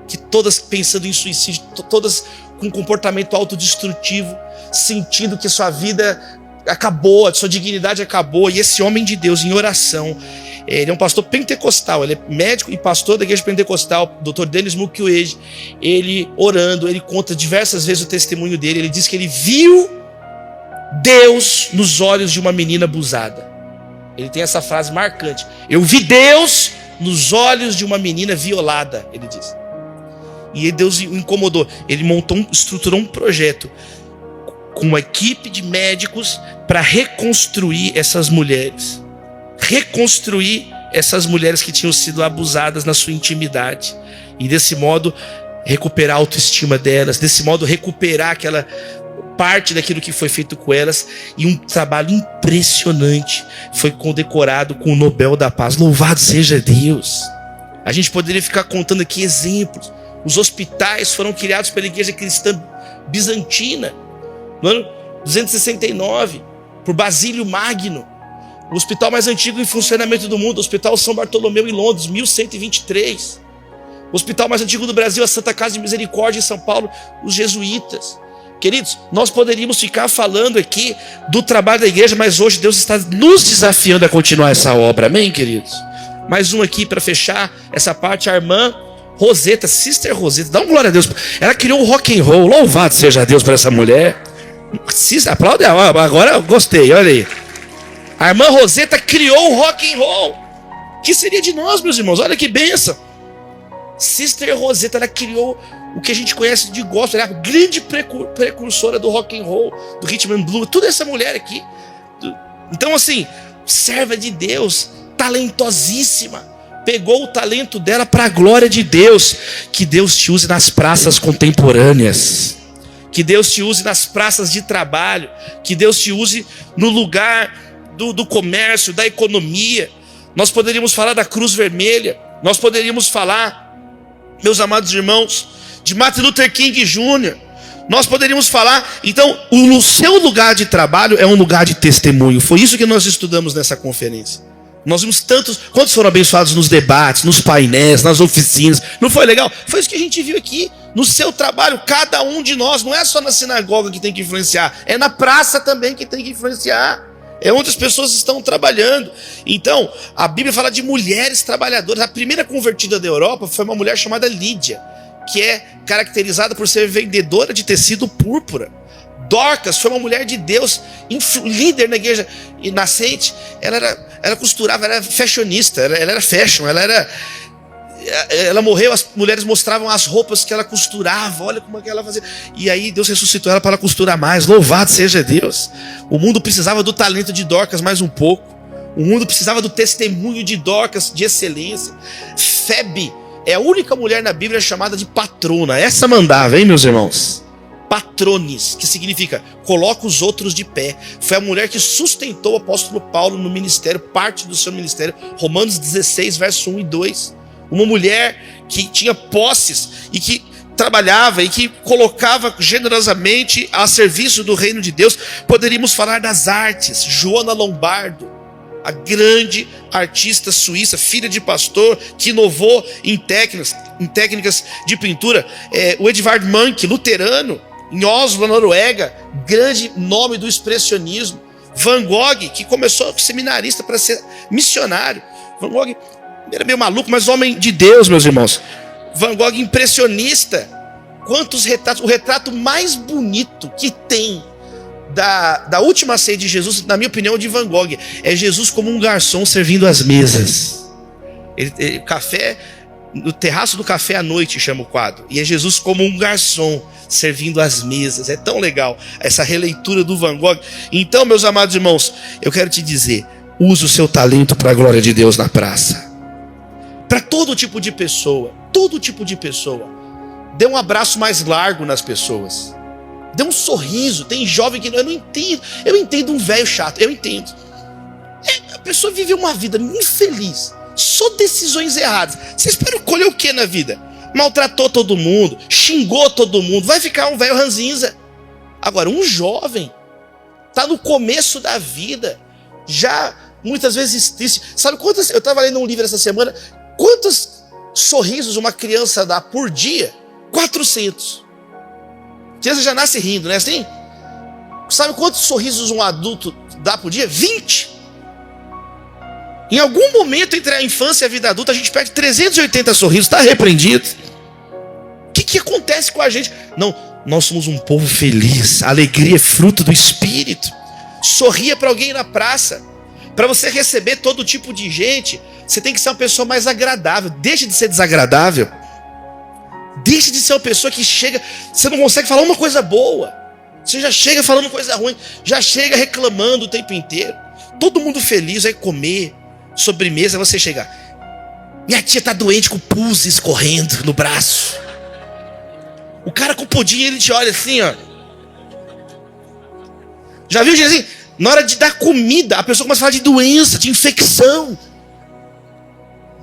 que todas pensando em suicídio, todas com comportamento autodestrutivo, sentindo que sua vida acabou, a sua dignidade acabou. E esse homem de Deus, em oração, ele é um pastor pentecostal, ele é médico e pastor da igreja pentecostal, Dr. Denis Mukwege. Ele orando, ele conta diversas vezes o testemunho dele. Ele diz que ele viu Deus nos olhos de uma menina abusada. Ele tem essa frase marcante: eu vi Deus nos olhos de uma menina violada, ele diz. E Deus o incomodou. Ele estruturou um projeto com uma equipe de médicos para reconstruir essas mulheres. Reconstruir essas mulheres que tinham sido abusadas na sua intimidade. E desse modo, recuperar a autoestima delas. Desse modo, recuperar aquela parte daquilo que foi feito com elas. E um trabalho impressionante foi condecorado com o Nobel da Paz. Louvado seja Deus! A gente poderia ficar contando aqui exemplos. Os hospitais foram criados pela Igreja Cristã Bizantina no ano 269, por Basílio Magno. O hospital mais antigo em funcionamento do mundo, o Hospital São Bartolomeu em Londres, 1123. O hospital mais antigo do Brasil, a Santa Casa de Misericórdia em São Paulo, os jesuítas. Queridos, nós poderíamos ficar falando aqui do trabalho da igreja, mas hoje Deus está nos desafiando a continuar essa obra, amém, queridos? Mais um aqui para fechar essa parte, a irmã Roseta, Sister Roseta, dá uma glória a Deus. Ela criou o rock and roll, louvado seja Deus por essa mulher. Aplaude, agora eu gostei, olha aí. A irmã Roseta criou o rock and roll. Que seria de nós, meus irmãos? Olha que bênção. Sister Roseta, ela criou o que a gente conhece de gospel, ela é a grande precursora do rock and roll, do rhythm and blues, toda essa mulher aqui. Então assim, serva de Deus, talentosíssima, pegou o talento dela para a glória de Deus. Que Deus te use nas praças contemporâneas, que Deus te use nas praças de trabalho, que Deus te use no lugar do comércio, da economia. Nós poderíamos falar da Cruz Vermelha, nós poderíamos falar, meus amados irmãos, de Martin Luther King Jr. Nós poderíamos falar, então, o seu lugar de trabalho é um lugar de testemunho. Foi isso que nós estudamos nessa conferência. Nós vimos tantos, quantos foram abençoados nos debates, nos painéis, nas oficinas. Não foi legal? Foi isso que a gente viu aqui. No seu trabalho, cada um de nós, não é só na sinagoga que tem que influenciar, é na praça também que tem que influenciar. É onde as pessoas estão trabalhando. Então, a Bíblia fala de mulheres trabalhadoras. A primeira convertida da Europa foi uma mulher chamada Lídia, que é caracterizada por ser vendedora de tecido púrpura. Dorcas foi uma mulher de Deus, líder na igreja nascente. Ela costurava, ela era fashionista, ela era fashion, ela morreu, as mulheres mostravam as roupas que ela costurava, olha como é que ela fazia. E aí Deus ressuscitou ela para ela costurar mais. Louvado seja Deus. O mundo precisava do talento de Dorcas mais um pouco. O mundo precisava do testemunho de Dorcas de excelência. Febe é a única mulher na Bíblia chamada de patrona. Essa mandava, hein, meus irmãos? Patrones, que significa coloca os outros de pé. Foi a mulher que sustentou o apóstolo Paulo no ministério, parte do seu ministério. Romanos 16, verso 1 e 2. Uma mulher que tinha posses e que trabalhava e que colocava generosamente a serviço do reino de Deus. Poderíamos falar das artes. Joana Lombardo, a grande artista suíça, filha de pastor, que inovou em técnicas de pintura. O Edvard Munch, luterano, em Oslo, na Noruega, grande nome do expressionismo. Van Gogh, que começou como seminarista para ser missionário. Van Gogh era meio maluco, mas homem de Deus, meus irmãos. Van Gogh, impressionista. Quantos retratos? O retrato mais bonito que tem da última ceia de Jesus, na minha opinião, de Van Gogh, é Jesus como um garçom servindo as mesas. Café, no terraço do café à noite chama o quadro. E é Jesus como um garçom servindo as mesas. É tão legal essa releitura do Van Gogh. Então, meus amados irmãos, eu quero te dizer, use o seu talento para a glória de Deus na praça. Para todo tipo de pessoa, dê um abraço mais largo nas pessoas, dê um sorriso. Tem jovem que eu não entendo, eu entendo um velho chato, eu entendo. A pessoa vive uma vida infeliz, só decisões erradas. Você espera colher o que na vida? Maltratou todo mundo, xingou todo mundo, vai ficar um velho ranzinza. Agora, um jovem está no começo da vida, já muitas vezes triste. Sabe quantas? Eu estava lendo um livro essa semana. Quantos sorrisos uma criança dá por dia? 400. A criança já nasce rindo, não é assim? Sabe quantos sorrisos um adulto dá por dia? 20. Em algum momento entre a infância e a vida adulta, a gente perde 380 sorrisos. Está repreendido. O que acontece com a gente? Não, nós somos um povo feliz. A alegria é fruto do Espírito. Sorria para alguém na praça. Para você receber todo tipo de gente, você tem que ser uma pessoa mais agradável. Deixe de ser desagradável. Deixe de ser uma pessoa que chega, você não consegue falar uma coisa boa. Você já chega falando coisa ruim, já chega reclamando o tempo inteiro. Todo mundo feliz, vai comer sobremesa, você chega. Minha tia tá doente com pus escorrendo no braço. O cara com o pudim, ele te olha assim, ó. Já viu, gente, assim? Na hora de dar comida, a pessoa começa a falar de doença, de infecção.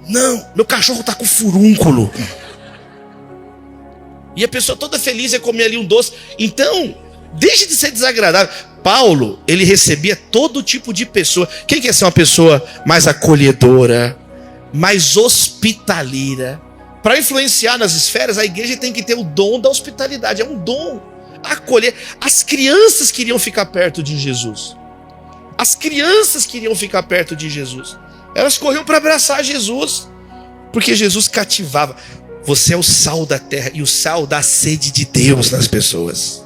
Não, meu cachorro tá com furúnculo. E a pessoa toda feliz ia comer ali um doce. Então, deixe de ser desagradável. Paulo, ele recebia todo tipo de pessoa. Quem quer ser uma pessoa mais acolhedora, mais hospitaleira? Para influenciar nas esferas, a igreja tem que ter o dom da hospitalidade. É um dom. Acolher. As crianças queriam ficar perto de Jesus. As crianças queriam ficar perto de Jesus. Elas corriam para abraçar Jesus, porque Jesus cativava. Você é o sal da terra, e o sal dá a sede de Deus nas pessoas.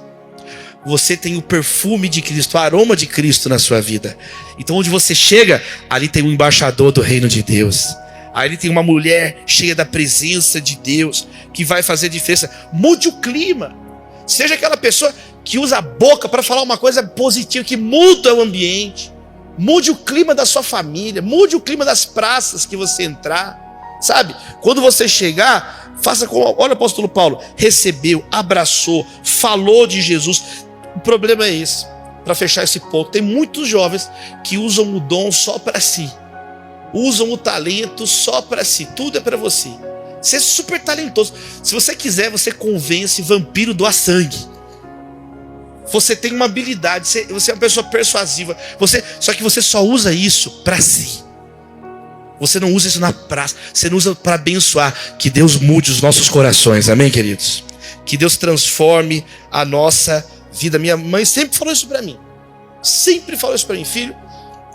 Você tem o perfume de Cristo, o aroma de Cristo na sua vida. Então onde você chega, ali tem um embaixador do reino de Deus. Ali tem uma mulher cheia da presença de Deus, que vai fazer diferença. Mude o clima. Seja aquela pessoa que usa a boca para falar uma coisa positiva, que muda o ambiente. Mude o clima da sua família. Mude o clima das praças que você entrar. Sabe? Quando você chegar, faça como, olha o apóstolo Paulo, recebeu, abraçou, falou de Jesus. O problema é esse, para fechar esse ponto, tem muitos jovens que usam o dom só para si, usam o talento só para si, tudo é para você. Você é super talentoso, se você quiser, você convence vampiro doar sangue. Você tem uma habilidade, você é uma pessoa persuasiva, só que você só usa isso para si. Você não usa isso na praça, você não usa para abençoar. Que Deus mude os nossos corações, amém, queridos? Que Deus transforme a nossa vida. Minha mãe sempre falou isso para mim. Sempre falou isso para mim. Filho,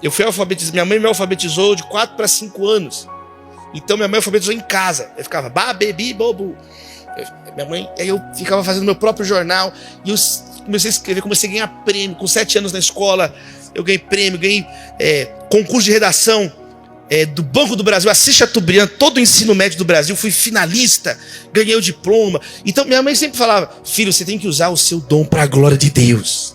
eu fui alfabetizado. Minha mãe me alfabetizou de 4 para 5 anos. Então minha mãe alfabetizou em casa. Eu ficava bebi, bobo. Minha mãe, aí eu ficava fazendo meu próprio jornal. E eu comecei a escrever, comecei a ganhar prêmio. Com 7 anos na escola, eu ganhei prêmio, ganhei concurso de redação do Banco do Brasil, Assis Chateaubriand, todo o ensino médio do Brasil, fui finalista, ganhei o diploma. Então minha mãe sempre falava: filho, você tem que usar o seu dom para a glória de Deus.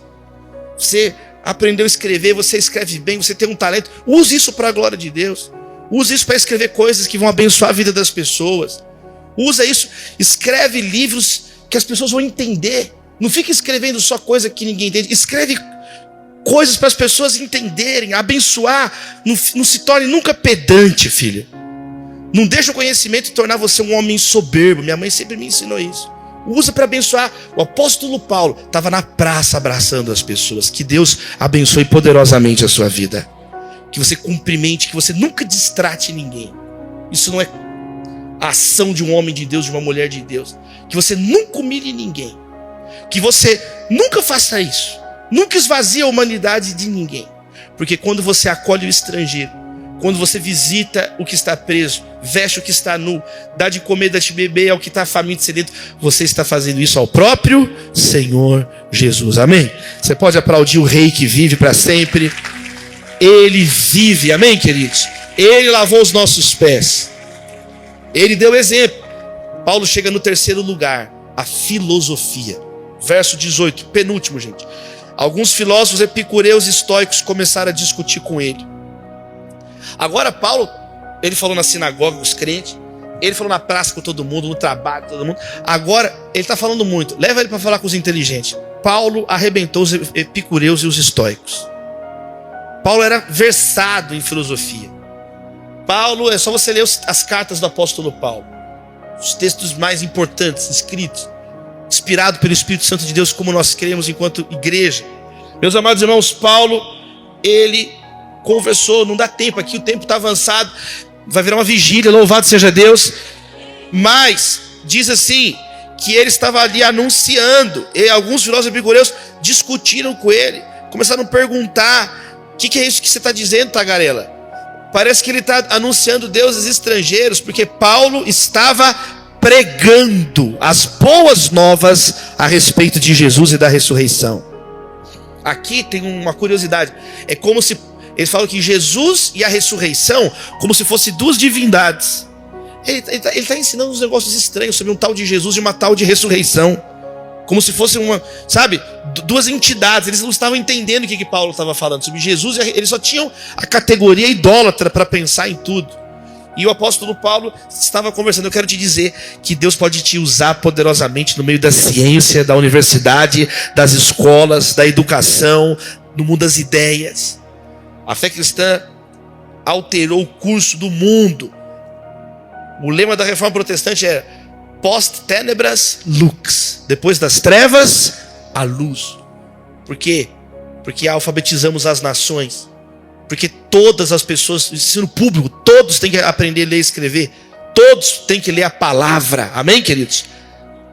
Você aprendeu a escrever, você escreve bem, você tem um talento, use isso para a glória de Deus. Use isso para escrever coisas que vão abençoar a vida das pessoas. Usa isso, escreve livros que as pessoas vão entender. Não fica escrevendo só coisa que ninguém entende. Escreve coisas para as pessoas entenderem, abençoar. Não se torne nunca pedante, filho. Não deixe o conhecimento tornar você um homem soberbo. Minha mãe sempre me ensinou isso. Usa para abençoar. O apóstolo Paulo estava na praça abraçando as pessoas. Que Deus abençoe poderosamente a sua vida. Que você cumprimente, que você nunca distrate ninguém. Isso não é a ação de um homem de Deus, de uma mulher de Deus. Que você nunca humilhe ninguém. Que você nunca faça isso. Nunca esvazie a humanidade de ninguém. Porque quando você acolhe o estrangeiro, quando você visita o que está preso, veste o que está nu, dá de comer, dá de beber ao que está faminto e sedento, você está fazendo isso ao próprio Senhor Jesus. Amém? Você pode aplaudir o Rei que vive para sempre. Ele vive, amém, queridos? Ele lavou os nossos pés. Ele deu exemplo. Paulo chega no 3º lugar, a filosofia. Verso 18, penúltimo, gente. Alguns filósofos epicureus e estoicos começaram a discutir com ele. Agora Paulo, ele falou na sinagoga com os crentes, ele falou na praça com todo mundo, no trabalho com todo mundo. Agora ele está falando muito. Leva ele para falar com os inteligentes. Paulo arrebentou os epicureus e os estoicos. Paulo era versado em filosofia. Paulo, é só você ler as cartas do apóstolo Paulo. Os textos mais importantes escritos, inspirado pelo Espírito Santo de Deus, como nós cremos enquanto igreja. Meus amados irmãos, Paulo, ele conversou, não dá tempo aqui, o tempo está avançado, vai virar uma vigília, louvado seja Deus. Mas, diz assim, que ele estava ali anunciando, e alguns filósofos epicureus discutiram com ele, começaram a perguntar: o que é isso que você está dizendo, tagarela? Parece que ele está anunciando deuses estrangeiros, porque Paulo estava pregando as boas novas a respeito de Jesus e da ressurreição. Aqui tem uma curiosidade. É como se eles falam que Jesus e a ressurreição, como se fossem duas divindades. Ele está ensinando uns negócios estranhos sobre um tal de Jesus e uma tal de ressurreição. Como se fosse duas entidades. Eles não estavam entendendo o que Paulo estava falando sobre Jesus. Eles só tinham a categoria idólatra para pensar em tudo. E o apóstolo Paulo estava conversando. Eu quero te dizer que Deus pode te usar poderosamente no meio da ciência, da universidade, das escolas, da educação, no mundo das ideias. A fé cristã alterou o curso do mundo. O lema da reforma protestante é post tenebras lux, depois das trevas, a luz. Porque porque alfabetizamos as nações, porque todas as pessoas, ensino público, todos têm que aprender a ler e escrever, todos têm que ler a palavra, amém, queridos?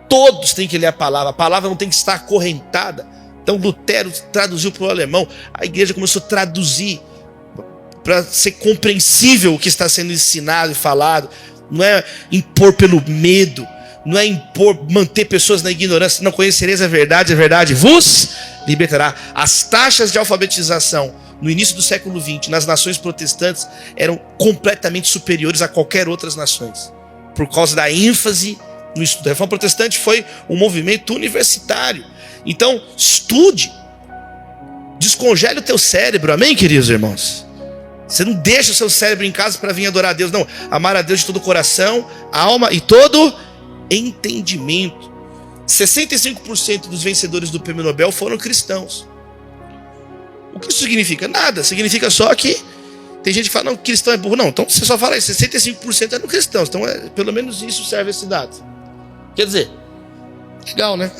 Todos têm que ler a palavra não tem que estar acorrentada. Então Lutero traduziu para o alemão, a igreja começou a traduzir para ser compreensível o que está sendo ensinado e falado. Não é impor pelo medo, não é impor, manter pessoas na ignorância. Não conhecereis a verdade vos libertará. As taxas de alfabetização no início do século XX nas nações protestantes eram completamente superiores a qualquer outras nações, por causa da ênfase no estudo. A Reforma Protestante foi um movimento universitário. Então estude, descongele o teu cérebro, amém, queridos irmãos? Você não deixa o seu cérebro em casa para vir adorar a Deus, não. Amar a Deus de todo o coração, alma e todo entendimento. 65% dos vencedores do Prêmio Nobel foram cristãos. O que isso significa? Nada, significa só que tem gente que fala, não, cristão é burro. Não, então você só fala isso, 65% eram cristãos. Então pelo menos isso serve esse dado. Quer dizer, legal, né?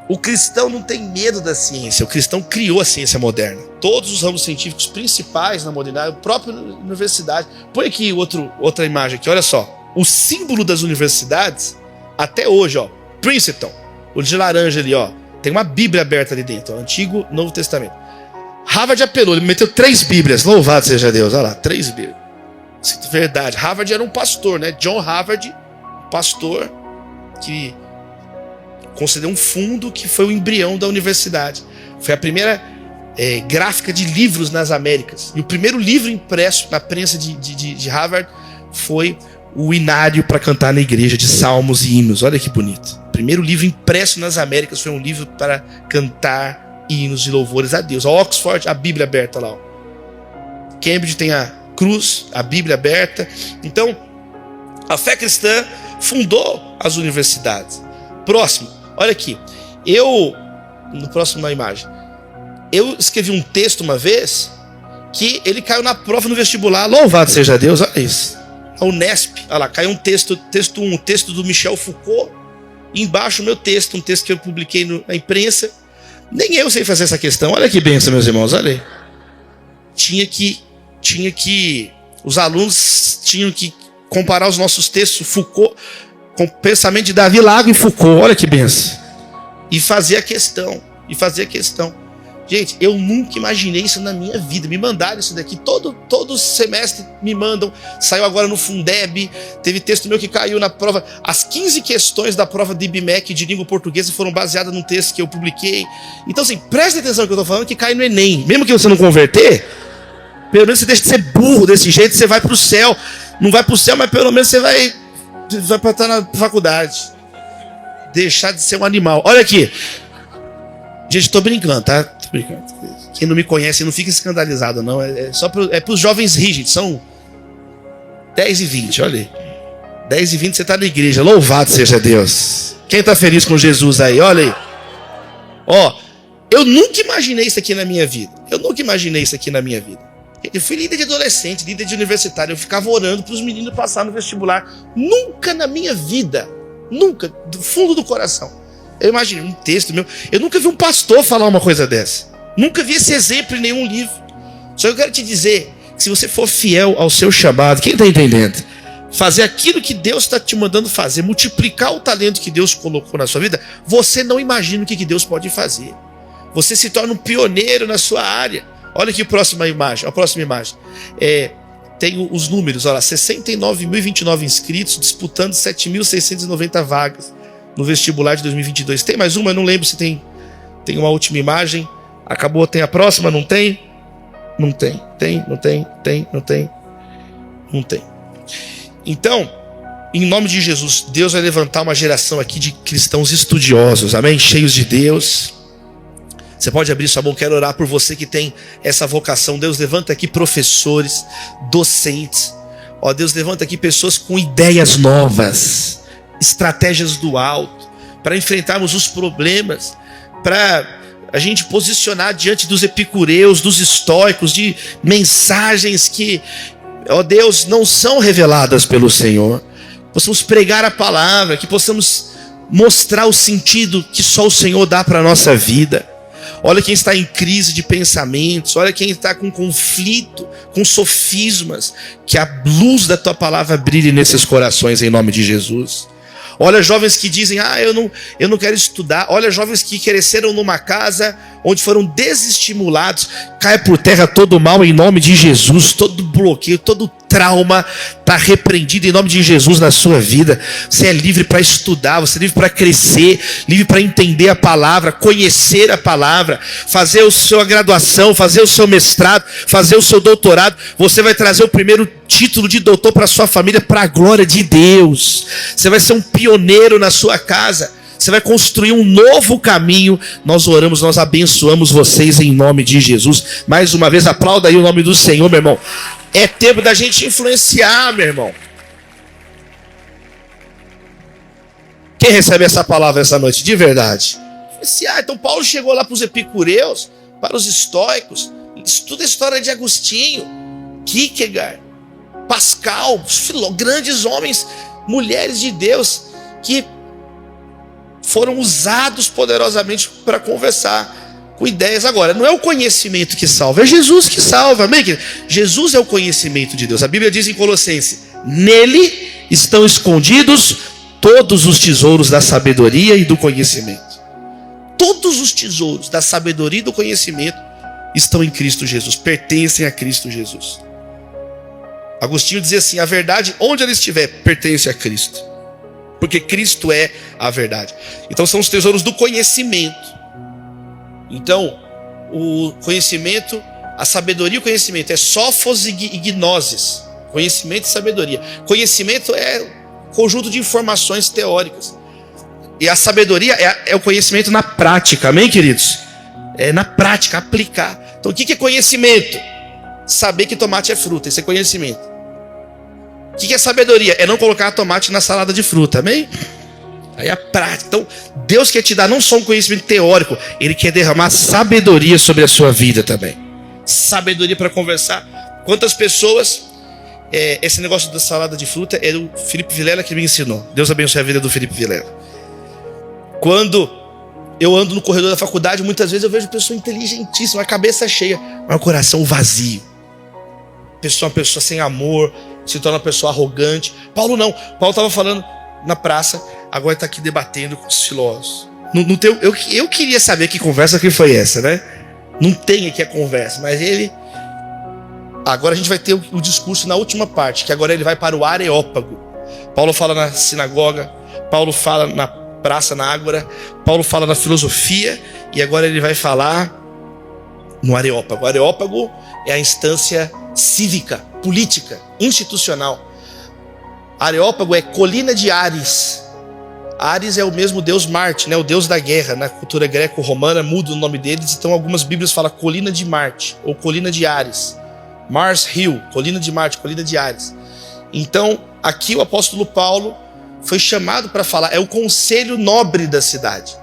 O cristão não tem medo da ciência, o cristão criou a ciência moderna. Todos os ramos científicos principais na modernidade, a própria universidade. Põe aqui outra imagem aqui, olha só. O símbolo das universidades, até hoje, ó, Princeton, o de laranja ali, ó, tem uma Bíblia aberta ali dentro, ó, Antigo, Novo Testamento. Harvard apelou, ele meteu 3 Bíblias, louvado seja Deus, olha lá, 3 Bíblias. Verdade, Harvard era um pastor, né? John Harvard, pastor, que concedeu um fundo que foi o embrião da universidade. Foi a primeira gráfica de livros nas Américas. E o primeiro livro impresso na prensa de Harvard foi o Inário para cantar na igreja, de salmos e hinos. Olha que bonito. O primeiro livro impresso nas Américas foi um livro para cantar hinos e louvores a Deus. A Oxford, a Bíblia aberta lá. Ó. Cambridge tem a cruz, a Bíblia aberta. Então, a fé cristã fundou as universidades. Próximo. Olha aqui, no próximo imagem, eu escrevi um texto uma vez que ele caiu na prova no vestibular, louvado seja Deus, olha isso, a Unesp, olha lá, caiu um texto 1, um texto do Michel Foucault, e embaixo o meu texto, um texto que eu publiquei na imprensa, nem eu sei fazer essa questão, olha que bênção, meus irmãos, olha aí, os alunos tinham que comparar os nossos textos, Foucault, com o pensamento de Davi Lago e Foucault, olha que benção. E fazer a questão. Gente, eu nunca imaginei isso na minha vida. Me mandaram isso daqui. Todo semestre me mandam. Saiu agora no Fundeb. Teve texto meu que caiu na prova. As 15 questões da prova de IBMEC de língua portuguesa foram baseadas num texto que eu publiquei. Então, assim, preste atenção no que eu estou falando, que cai no Enem. Mesmo que você não converter, pelo menos você deixa de ser burro desse jeito, você vai para o céu. Não vai para o céu, mas pelo menos você vai para estar na faculdade. Deixar de ser um animal. Olha aqui. Gente, tô brincando, tá? Tô brincando. Quem não me conhece não fica escandalizado, não. É só para os jovens rígidos. São 10h20, olha aí. 10h20 você tá na igreja. Louvado seja Deus. Quem tá feliz com Jesus aí? Olha aí. Ó, eu nunca imaginei isso aqui na minha vida. Eu fui líder de adolescente, líder de universitário. Eu ficava orando para os meninos passarem no vestibular. Nunca na minha vida, nunca, do fundo do coração. Eu imagino um texto meu. Eu nunca vi um pastor falar uma coisa dessa. Nunca vi esse exemplo em nenhum livro. Só que eu quero te dizer que se você for fiel ao seu chamado, quem está entendendo? Fazer aquilo que Deus está te mandando fazer, multiplicar o talento que Deus colocou na sua vida, você não imagina o que Deus pode fazer. Você se torna um pioneiro na sua área. Olha aqui a próxima imagem. Tem os números, olha, 69.029 inscritos, disputando 7.690 vagas no vestibular de 2022. Tem mais uma? Eu não lembro se tem uma última imagem. Acabou, tem a próxima? Não tem? Não tem. Não tem. Então, em nome de Jesus, Deus vai levantar uma geração aqui de cristãos estudiosos, amém? Cheios de Deus. Você pode abrir sua mão, quero orar por você que tem essa vocação. Deus levanta aqui professores, docentes. Ó, Deus levanta aqui pessoas com ideias novas, estratégias do alto, para enfrentarmos os problemas, para a gente posicionar diante dos epicureus, dos estoicos, de mensagens que, ó Deus, não são reveladas pelo Senhor. Possamos pregar a palavra, que possamos mostrar o sentido que só o Senhor dá para a nossa vida. Olha quem está em crise de pensamentos, olha quem está com conflito, com sofismas, que a luz da tua palavra brilhe nesses corações em nome de Jesus. Olha jovens que dizem, eu não quero estudar. Olha jovens que cresceram numa casa onde foram desestimulados. Cai por terra todo o mal em nome de Jesus. Todo bloqueio, todo trauma está repreendido em nome de Jesus na sua vida. Você é livre para estudar, você é livre para crescer, livre para entender a palavra, conhecer a palavra, fazer a sua graduação, fazer o seu mestrado, fazer o seu doutorado. Você vai trazer o primeiro título de doutor para sua família, para a glória de Deus. Você vai ser um pioneiro na sua casa. Você vai construir um novo caminho. Nós oramos, nós abençoamos vocês em nome de Jesus. Mais uma vez, aplauda aí o nome do Senhor, meu irmão. É tempo da gente influenciar, meu irmão. Quem recebe essa palavra essa noite, de verdade? Influenciar. Então Paulo chegou lá para os epicureus, para os estoicos. Estuda a história de Agostinho, Kierkegaard, Pascal, grandes homens, mulheres de Deus, que foram usados poderosamente para conversar com ideias. Agora, não é o conhecimento que salva, é Jesus que salva, amém? Jesus é o conhecimento de Deus. A Bíblia diz em Colossenses, nele estão escondidos todos os tesouros da sabedoria e do conhecimento. Todos os tesouros da sabedoria e do conhecimento estão em Cristo Jesus, pertencem a Cristo Jesus. Agostinho dizia assim, a verdade, onde ela estiver, pertence a Cristo. Porque Cristo é a verdade. Então são os tesouros do conhecimento. Então, o conhecimento, a sabedoria e o conhecimento é sofos e gnoses. Conhecimento e sabedoria. Conhecimento é conjunto de informações teóricas. E a sabedoria é o conhecimento na prática, amém, queridos? É na prática, aplicar. Então o que é conhecimento? Saber que tomate é fruta, isso é conhecimento. O que é sabedoria? É não colocar tomate na salada de fruta, amém? Aí a prática. Então, Deus quer te dar não só um conhecimento teórico, Ele quer derramar sabedoria sobre a sua vida também. Sabedoria para conversar. Quantas pessoas, esse negócio da salada de fruta é o Felipe Vilela que me ensinou. Deus abençoe a vida do Felipe Vilela. Quando eu ando no corredor da faculdade, muitas vezes eu vejo pessoa inteligentíssima, a cabeça cheia, mas o coração vazio. Uma pessoa sem amor, se torna uma pessoa arrogante. Paulo não. Paulo estava falando na praça, agora está aqui debatendo com os filósofos. Eu queria saber que conversa que foi essa, né? Não tem aqui a conversa, mas ele... Agora a gente vai ter o discurso na última parte, que agora ele vai para o Areópago. Paulo fala na sinagoga, Paulo fala na praça, na ágora, Paulo fala na filosofia, e agora ele vai falar no Areópago. O Areópago é a instância cívica, política, institucional. Areópago é colina de Ares. Ares é o mesmo deus Marte, né? O deus da guerra. Na cultura greco-romana muda o nome deles, então algumas bíblias falam colina de Marte ou colina de Ares. Mars Hill, colina de Marte, colina de Ares. Então aqui o apóstolo Paulo foi chamado para falar, é o conselho nobre da cidade.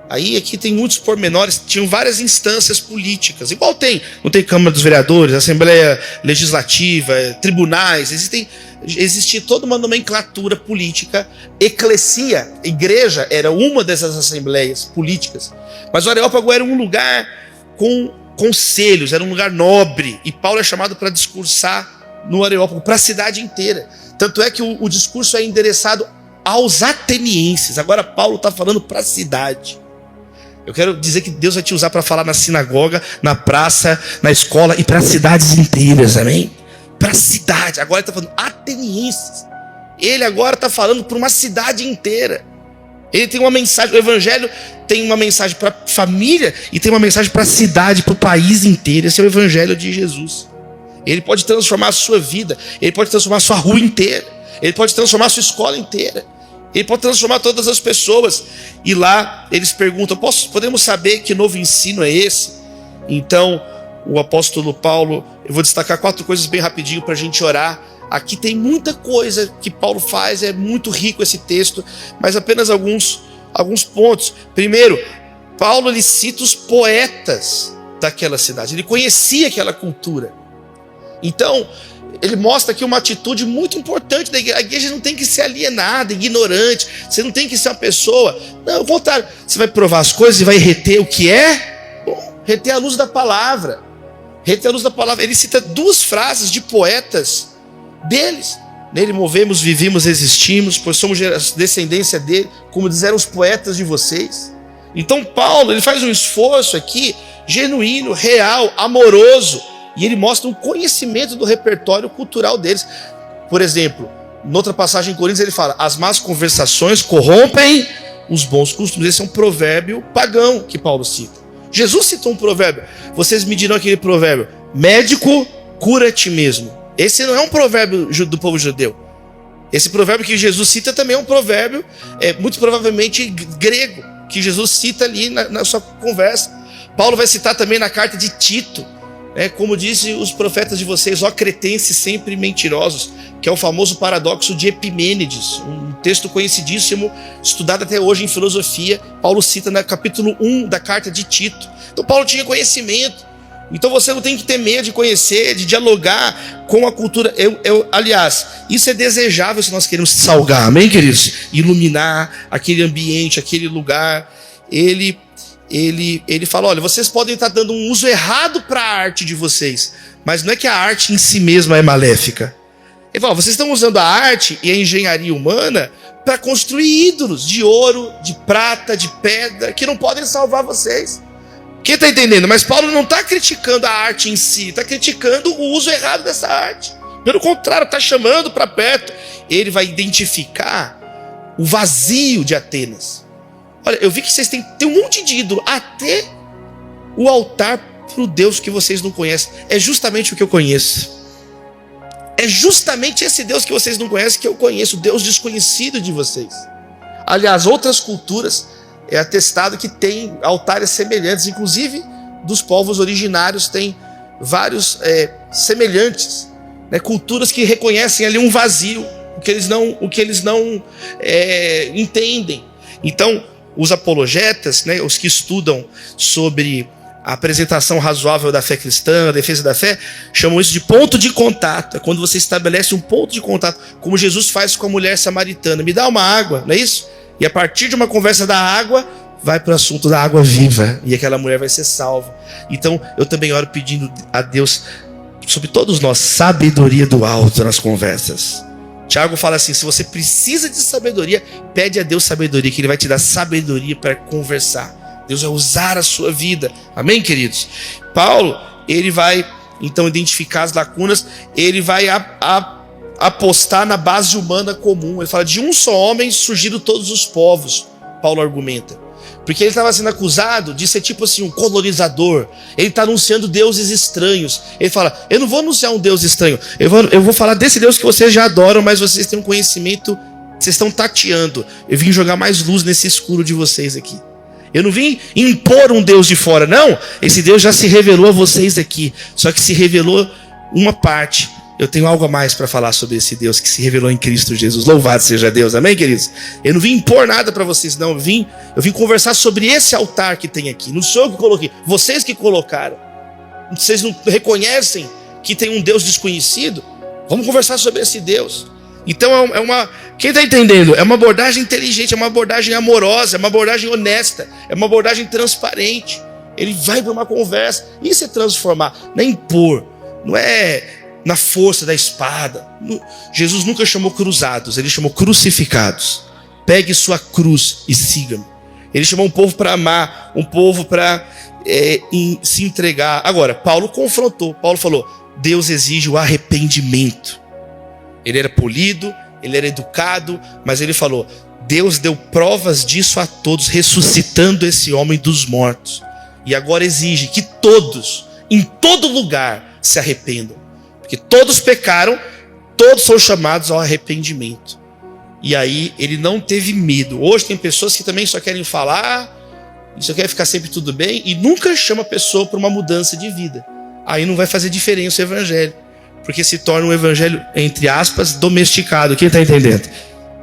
Aí aqui tem muitos pormenores, tinham várias instâncias políticas, igual não tem Câmara dos Vereadores, Assembleia Legislativa, tribunais, existia toda uma nomenclatura política. Eclesia, igreja, era uma dessas assembleias políticas, mas o Areópago era um lugar com conselhos, era um lugar nobre, e Paulo é chamado para discursar no Areópago, para a cidade inteira. Tanto é que o discurso é endereçado aos atenienses. Agora Paulo está falando para a cidade. Eu quero dizer que Deus vai te usar para falar na sinagoga, na praça, na escola e para cidades inteiras, amém? Para a cidade. Agora ele está falando atenienses. Ele agora está falando para uma cidade inteira. Ele tem uma mensagem, o evangelho tem uma mensagem para a família e tem uma mensagem para a cidade, para o país inteiro. Esse é o evangelho de Jesus. Ele pode transformar a sua vida, ele pode transformar a sua rua inteira, ele pode transformar a sua escola inteira. Ele pode transformar todas as pessoas. E lá eles perguntam, podemos saber que novo ensino é esse? Então o apóstolo Paulo, eu vou destacar 4 coisas bem rapidinho para a gente orar. Aqui tem muita coisa que Paulo faz, é muito rico esse texto, mas apenas alguns pontos. Primeiro, Paulo ele cita os poetas daquela cidade, ele conhecia aquela cultura. Então ele mostra aqui uma atitude muito importante da igreja. A igreja não tem que ser alienada, ignorante. Você não tem que ser uma pessoa... Não, ao contrário. Você vai provar as coisas e vai reter o que é? Bom, reter a luz da palavra. Reter a luz da palavra. Ele cita 2 frases de poetas deles. Nele movemos, vivimos, existimos, pois somos descendência dele, como disseram os poetas de vocês. Então Paulo, ele faz um esforço aqui, genuíno, real, amoroso, e ele mostra um conhecimento do repertório cultural deles. Por exemplo, noutra passagem em Coríntios ele fala: as más conversações corrompem os bons costumes. Esse é um provérbio pagão que Paulo cita. Jesus citou um provérbio. Vocês me dirão aquele provérbio: médico, cura a ti mesmo. Esse não é um provérbio do povo judeu. Esse provérbio que Jesus cita também é um provérbio, muito provavelmente grego, que Jesus cita ali na sua conversa. Paulo vai citar também na carta de Tito, como disse os profetas de vocês, ó cretenses sempre mentirosos, que é o famoso paradoxo de Epimênides, um texto conhecidíssimo, estudado até hoje em filosofia. Paulo cita no capítulo 1 da carta de Tito. Então Paulo tinha conhecimento. Então você não tem que ter medo de conhecer, de dialogar com a cultura. Aliás, isso é desejável se nós queremos salgar, amém, queridos? Iluminar aquele ambiente, aquele lugar. Ele fala: olha, vocês podem estar dando um uso errado para a arte de vocês, mas não é que a arte em si mesma é maléfica. Ele fala: vocês estão usando a arte e a engenharia humana para construir ídolos de ouro, de prata, de pedra, que não podem salvar vocês. Quem está entendendo? Mas Paulo não está criticando a arte em si, está criticando o uso errado dessa arte. Pelo contrário, está chamando para perto. Ele vai identificar o vazio de Atenas. Olha, eu vi que vocês têm um monte de ídolo, até o altar para o Deus que vocês não conhecem. É justamente o que eu conheço. É justamente esse Deus que vocês não conhecem que eu conheço, o Deus desconhecido de vocês. Aliás, outras culturas é atestado que tem altares semelhantes, inclusive dos povos originários tem vários semelhantes, culturas que reconhecem ali um vazio, o que eles não entendem. Então, os apologetas, os que estudam sobre a apresentação razoável da fé cristã, a defesa da fé, chamam isso de ponto de contato. É quando você estabelece um ponto de contato, como Jesus faz com a mulher samaritana: me dá uma água, não é isso? E a partir de uma conversa da água, vai para o assunto da água viva. E aquela mulher vai ser salva. Então, eu também oro pedindo a Deus, sobre todos nós, sabedoria do alto nas conversas. Tiago fala assim: se você precisa de sabedoria, pede a Deus sabedoria, que Ele vai te dar sabedoria para conversar. Deus vai usar a sua vida. Amém, queridos? Paulo, ele vai, então, identificar as lacunas. Ele vai apostar na base humana comum. Ele fala: de um só homem surgiram todos os povos. Paulo argumenta, porque ele estava sendo acusado de ser tipo assim, um colonizador. Ele está anunciando deuses estranhos. Ele fala: eu não vou anunciar um deus estranho, eu vou falar desse Deus que vocês já adoram, mas vocês têm um conhecimento, vocês estão tateando. Eu vim jogar mais luz nesse escuro de vocês aqui. Eu não vim impor um Deus de fora, não. Esse Deus já se revelou a vocês aqui, só que se revelou uma parte. Eu tenho algo a mais para falar sobre esse Deus que se revelou em Cristo Jesus. Louvado seja Deus, amém, queridos? Eu não vim impor nada para vocês, não. Eu vim conversar sobre esse altar que tem aqui. Não sou eu que coloquei, vocês que colocaram. Vocês não reconhecem que tem um Deus desconhecido? Vamos conversar sobre esse Deus. Então quem está entendendo? É uma abordagem inteligente, é uma abordagem amorosa, é uma abordagem honesta, é uma abordagem transparente. Ele vai para uma conversa. Isso é transformar, não é impor, não é na força da espada. Jesus nunca chamou cruzados, ele chamou crucificados. Pegue sua cruz e siga-me. Ele chamou um povo para amar, um povo para se entregar. Agora, Paulo confrontou. Paulo falou: Deus exige o arrependimento. Ele era polido, ele era educado, mas ele falou: Deus deu provas disso a todos, ressuscitando esse homem dos mortos. E agora exige que todos, em todo lugar, se arrependam. Porque todos pecaram, todos são chamados ao arrependimento. E aí ele não teve medo. Hoje tem pessoas que também só querem falar, só querem ficar sempre tudo bem, e nunca chama a pessoa para uma mudança de vida. Aí não vai fazer diferença o evangelho, porque se torna um evangelho, entre aspas, domesticado. Quem está entendendo?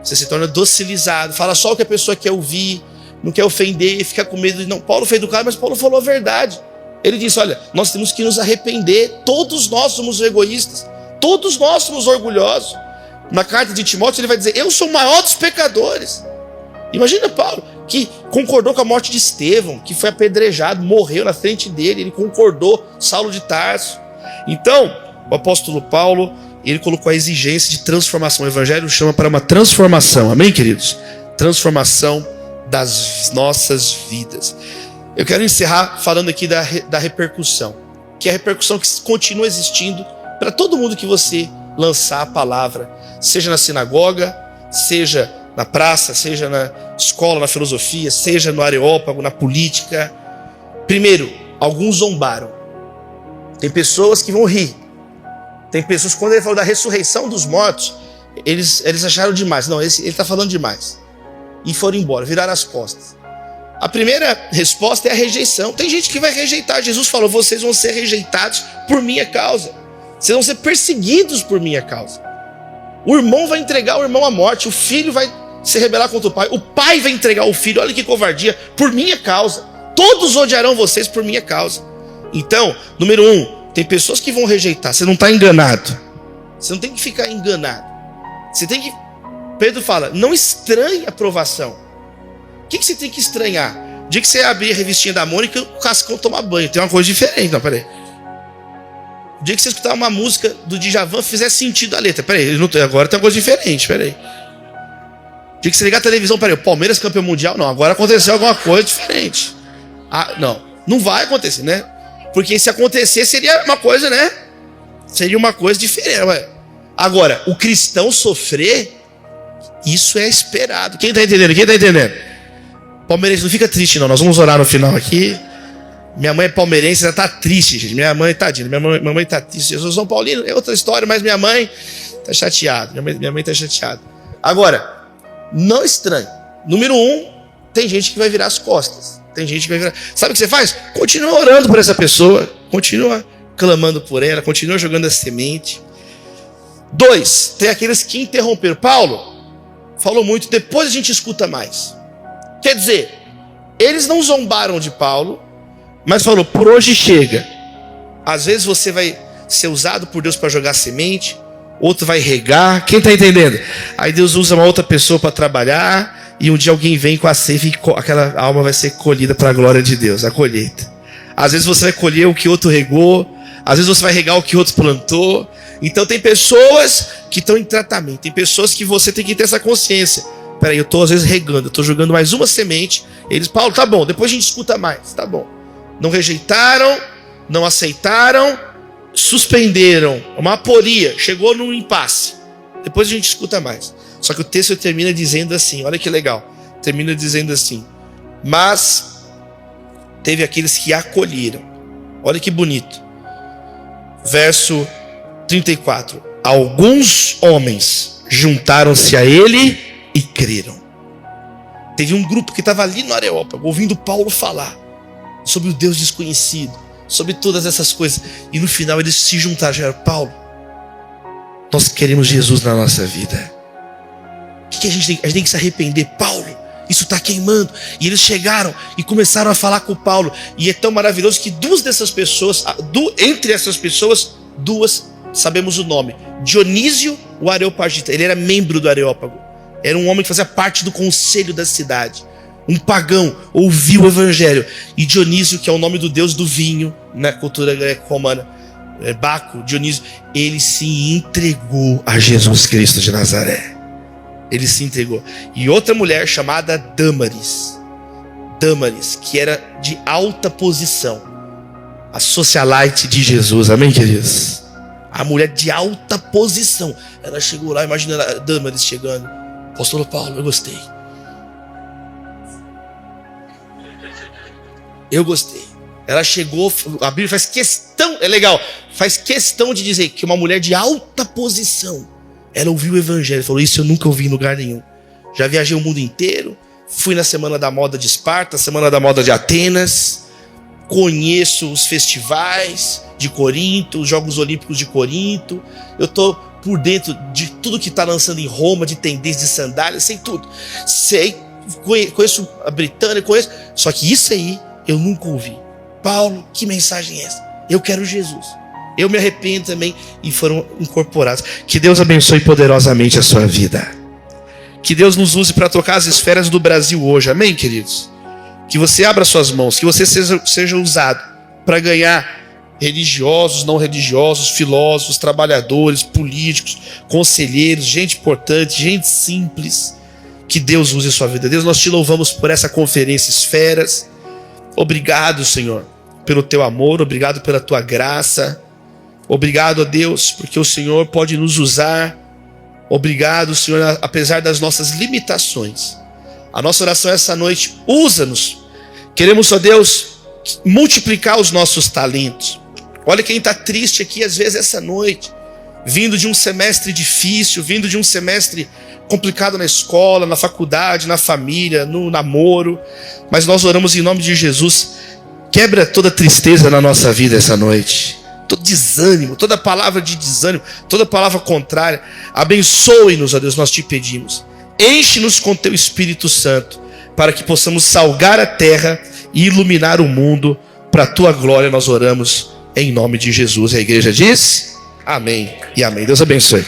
Você se torna docilizado, fala só o que a pessoa quer ouvir, não quer ofender, fica com medo. Não, Paulo foi educado, mas Paulo falou a verdade. Ele disse: olha, nós temos que nos arrepender. Todos nós somos egoístas. Todos nós somos orgulhosos. Na carta de Timóteo ele vai dizer, eu sou o maior dos pecadores. Imagina Paulo, que concordou com a morte de Estevão, que foi apedrejado, morreu na frente dele, ele concordou, Saulo de Tarso. Então, o apóstolo Paulo, ele colocou a exigência de transformação. O evangelho chama para uma transformação, amém, queridos? Transformação das nossas vidas. Eu quero encerrar falando aqui da repercussão, que é a repercussão que continua existindo para todo mundo que você lançar a palavra, seja na sinagoga, seja na praça, seja na escola, na filosofia, seja no Areópago, na política. Primeiro, alguns zombaram. Tem pessoas que vão rir. Tem pessoas que, quando ele falou da ressurreição dos mortos, eles acharam demais. Não, ele está falando demais. E foram embora, viraram as costas. A primeira resposta é a rejeição. Tem gente que vai rejeitar. Jesus falou, vocês vão ser rejeitados por minha causa. Vocês vão ser perseguidos por minha causa. O irmão vai entregar o irmão à morte. O filho vai se rebelar contra o pai. O pai vai entregar o filho. Olha que covardia. Por minha causa. Todos odiarão vocês por minha causa. Então, número 1, tem pessoas que vão rejeitar. Você não está enganado. Você não tem que ficar enganado. Você tem que... Pedro fala, não estranhe a aprovação. O que você tem que estranhar? O dia que você abrir a revistinha da Mônica, o Cascão tomar banho. Tem uma coisa diferente. Não, peraí. O dia que você escutar uma música do Djavan, fizer sentido a letra. Peraí, agora tem uma coisa diferente. Peraí. O dia que você ligar a televisão, peraí, o Palmeiras campeão mundial? Não, agora aconteceu alguma coisa diferente. Ah, não vai acontecer, né? Porque se acontecer, seria uma coisa, né? Seria uma coisa diferente. Ué. Agora, o cristão sofrer, isso é esperado. Quem está entendendo? Quem está entendendo? Palmeirense, não fica triste não. Nós vamos orar no final aqui. Minha mãe é palmeirense, ela está triste, gente. Minha mãe, tadinha, minha mãe está triste. Eu sou São Paulino, é outra história, mas minha mãe está chateada. Minha mãe está chateada. Agora, não estranhe. Número 1, tem gente que vai virar as costas. Tem gente que vai virar... Sabe o que você faz? Continua orando por essa pessoa. Continua clamando por ela. Continua jogando a semente. 2, tem aqueles que interromperam. Paulo falou muito, depois a gente escuta mais. Quer dizer, eles não zombaram de Paulo, mas falou, por hoje chega. Às vezes você vai ser usado por Deus para jogar semente, outro vai regar. Quem está entendendo? Aí Deus usa uma outra pessoa para trabalhar, e um dia alguém vem com a ceifa e aquela alma vai ser colhida para a glória de Deus, a colheita. Às vezes você vai colher o que outro regou, às vezes você vai regar o que outro plantou. Então tem pessoas que estão em tratamento, tem pessoas que você tem que ter essa consciência. Peraí, eu estou às vezes regando, eu estou jogando mais uma semente. Eles, Paulo, tá bom, depois a gente escuta mais, tá bom. Não rejeitaram, não aceitaram, suspenderam, uma aporia, chegou num impasse. Depois a gente escuta mais. Só que o texto termina dizendo assim, olha que legal. Termina dizendo assim, mas teve aqueles que acolheram. Olha que bonito. Verso 34. Alguns homens juntaram-se a ele e creram. Teve um grupo que estava ali no Areópago, ouvindo Paulo falar sobre o Deus desconhecido, sobre todas essas coisas. E no final eles se juntaram. Paulo, nós queremos Jesus na nossa vida. O que a gente tem? A gente tem que se arrepender. Paulo, isso está queimando. E eles chegaram e começaram a falar com Paulo. E é tão maravilhoso que entre essas pessoas, 2 sabemos o nome. Dionísio, o Areopagita. Ele era membro do Areópago. Era um homem que fazia parte do conselho da cidade. Um pagão, ouviu o evangelho. E Dionísio, que é o nome do deus do vinho, na cultura greco-romana, Baco, Dionísio, ele se entregou a Jesus Cristo de Nazaré. Ele se entregou. E outra mulher chamada Dâmaris, que era de alta posição, a socialite de Jesus, amém, queridos? A mulher de alta posição. Ela chegou lá, imagina a Dâmaris chegando. Apóstolo Paulo, eu gostei. Ela chegou, a Bíblia faz questão, é legal, faz questão de dizer que uma mulher de alta posição, ela ouviu o evangelho, falou, isso eu nunca ouvi em lugar nenhum. Já viajei o mundo inteiro, fui na Semana da Moda de Esparta, Semana da Moda de Atenas, conheço os festivais de Corinto, os Jogos Olímpicos de Corinto, eu estou por dentro de tudo que está lançando em Roma, de tendências de sandálias, sei tudo. Sei, conheço a Britânia, só que isso aí eu nunca ouvi. Paulo, que mensagem é essa? Eu quero Jesus. Eu me arrependo também, e foram incorporados. Que Deus abençoe poderosamente a sua vida. Que Deus nos use para tocar as esferas do Brasil hoje, amém, queridos? Que você abra suas mãos, que você seja usado para ganhar religiosos, não religiosos, filósofos, trabalhadores, políticos, conselheiros, gente importante, gente simples. Que Deus use a sua vida. Deus, nós te louvamos por essa conferência Esferas. Obrigado, Senhor, pelo teu amor, obrigado pela tua graça. Obrigado, Deus, porque o Senhor pode nos usar. Obrigado, Senhor, apesar das nossas limitações. A nossa oração essa noite, usa-nos. Queremos, ó Deus, multiplicar os nossos talentos. Olha quem está triste aqui, às vezes, essa noite, vindo de um semestre difícil, vindo de um semestre complicado na escola, na faculdade, na família, no namoro. Mas nós oramos em nome de Jesus. Quebra toda tristeza na nossa vida essa noite. Todo desânimo, toda palavra de desânimo, toda palavra contrária. Abençoe-nos, ó Deus, nós te pedimos. Enche-nos com teu Espírito Santo, para que possamos salgar a terra e iluminar o mundo. Para a tua glória nós oramos em nome de Jesus. A igreja diz amém e amém. Deus abençoe.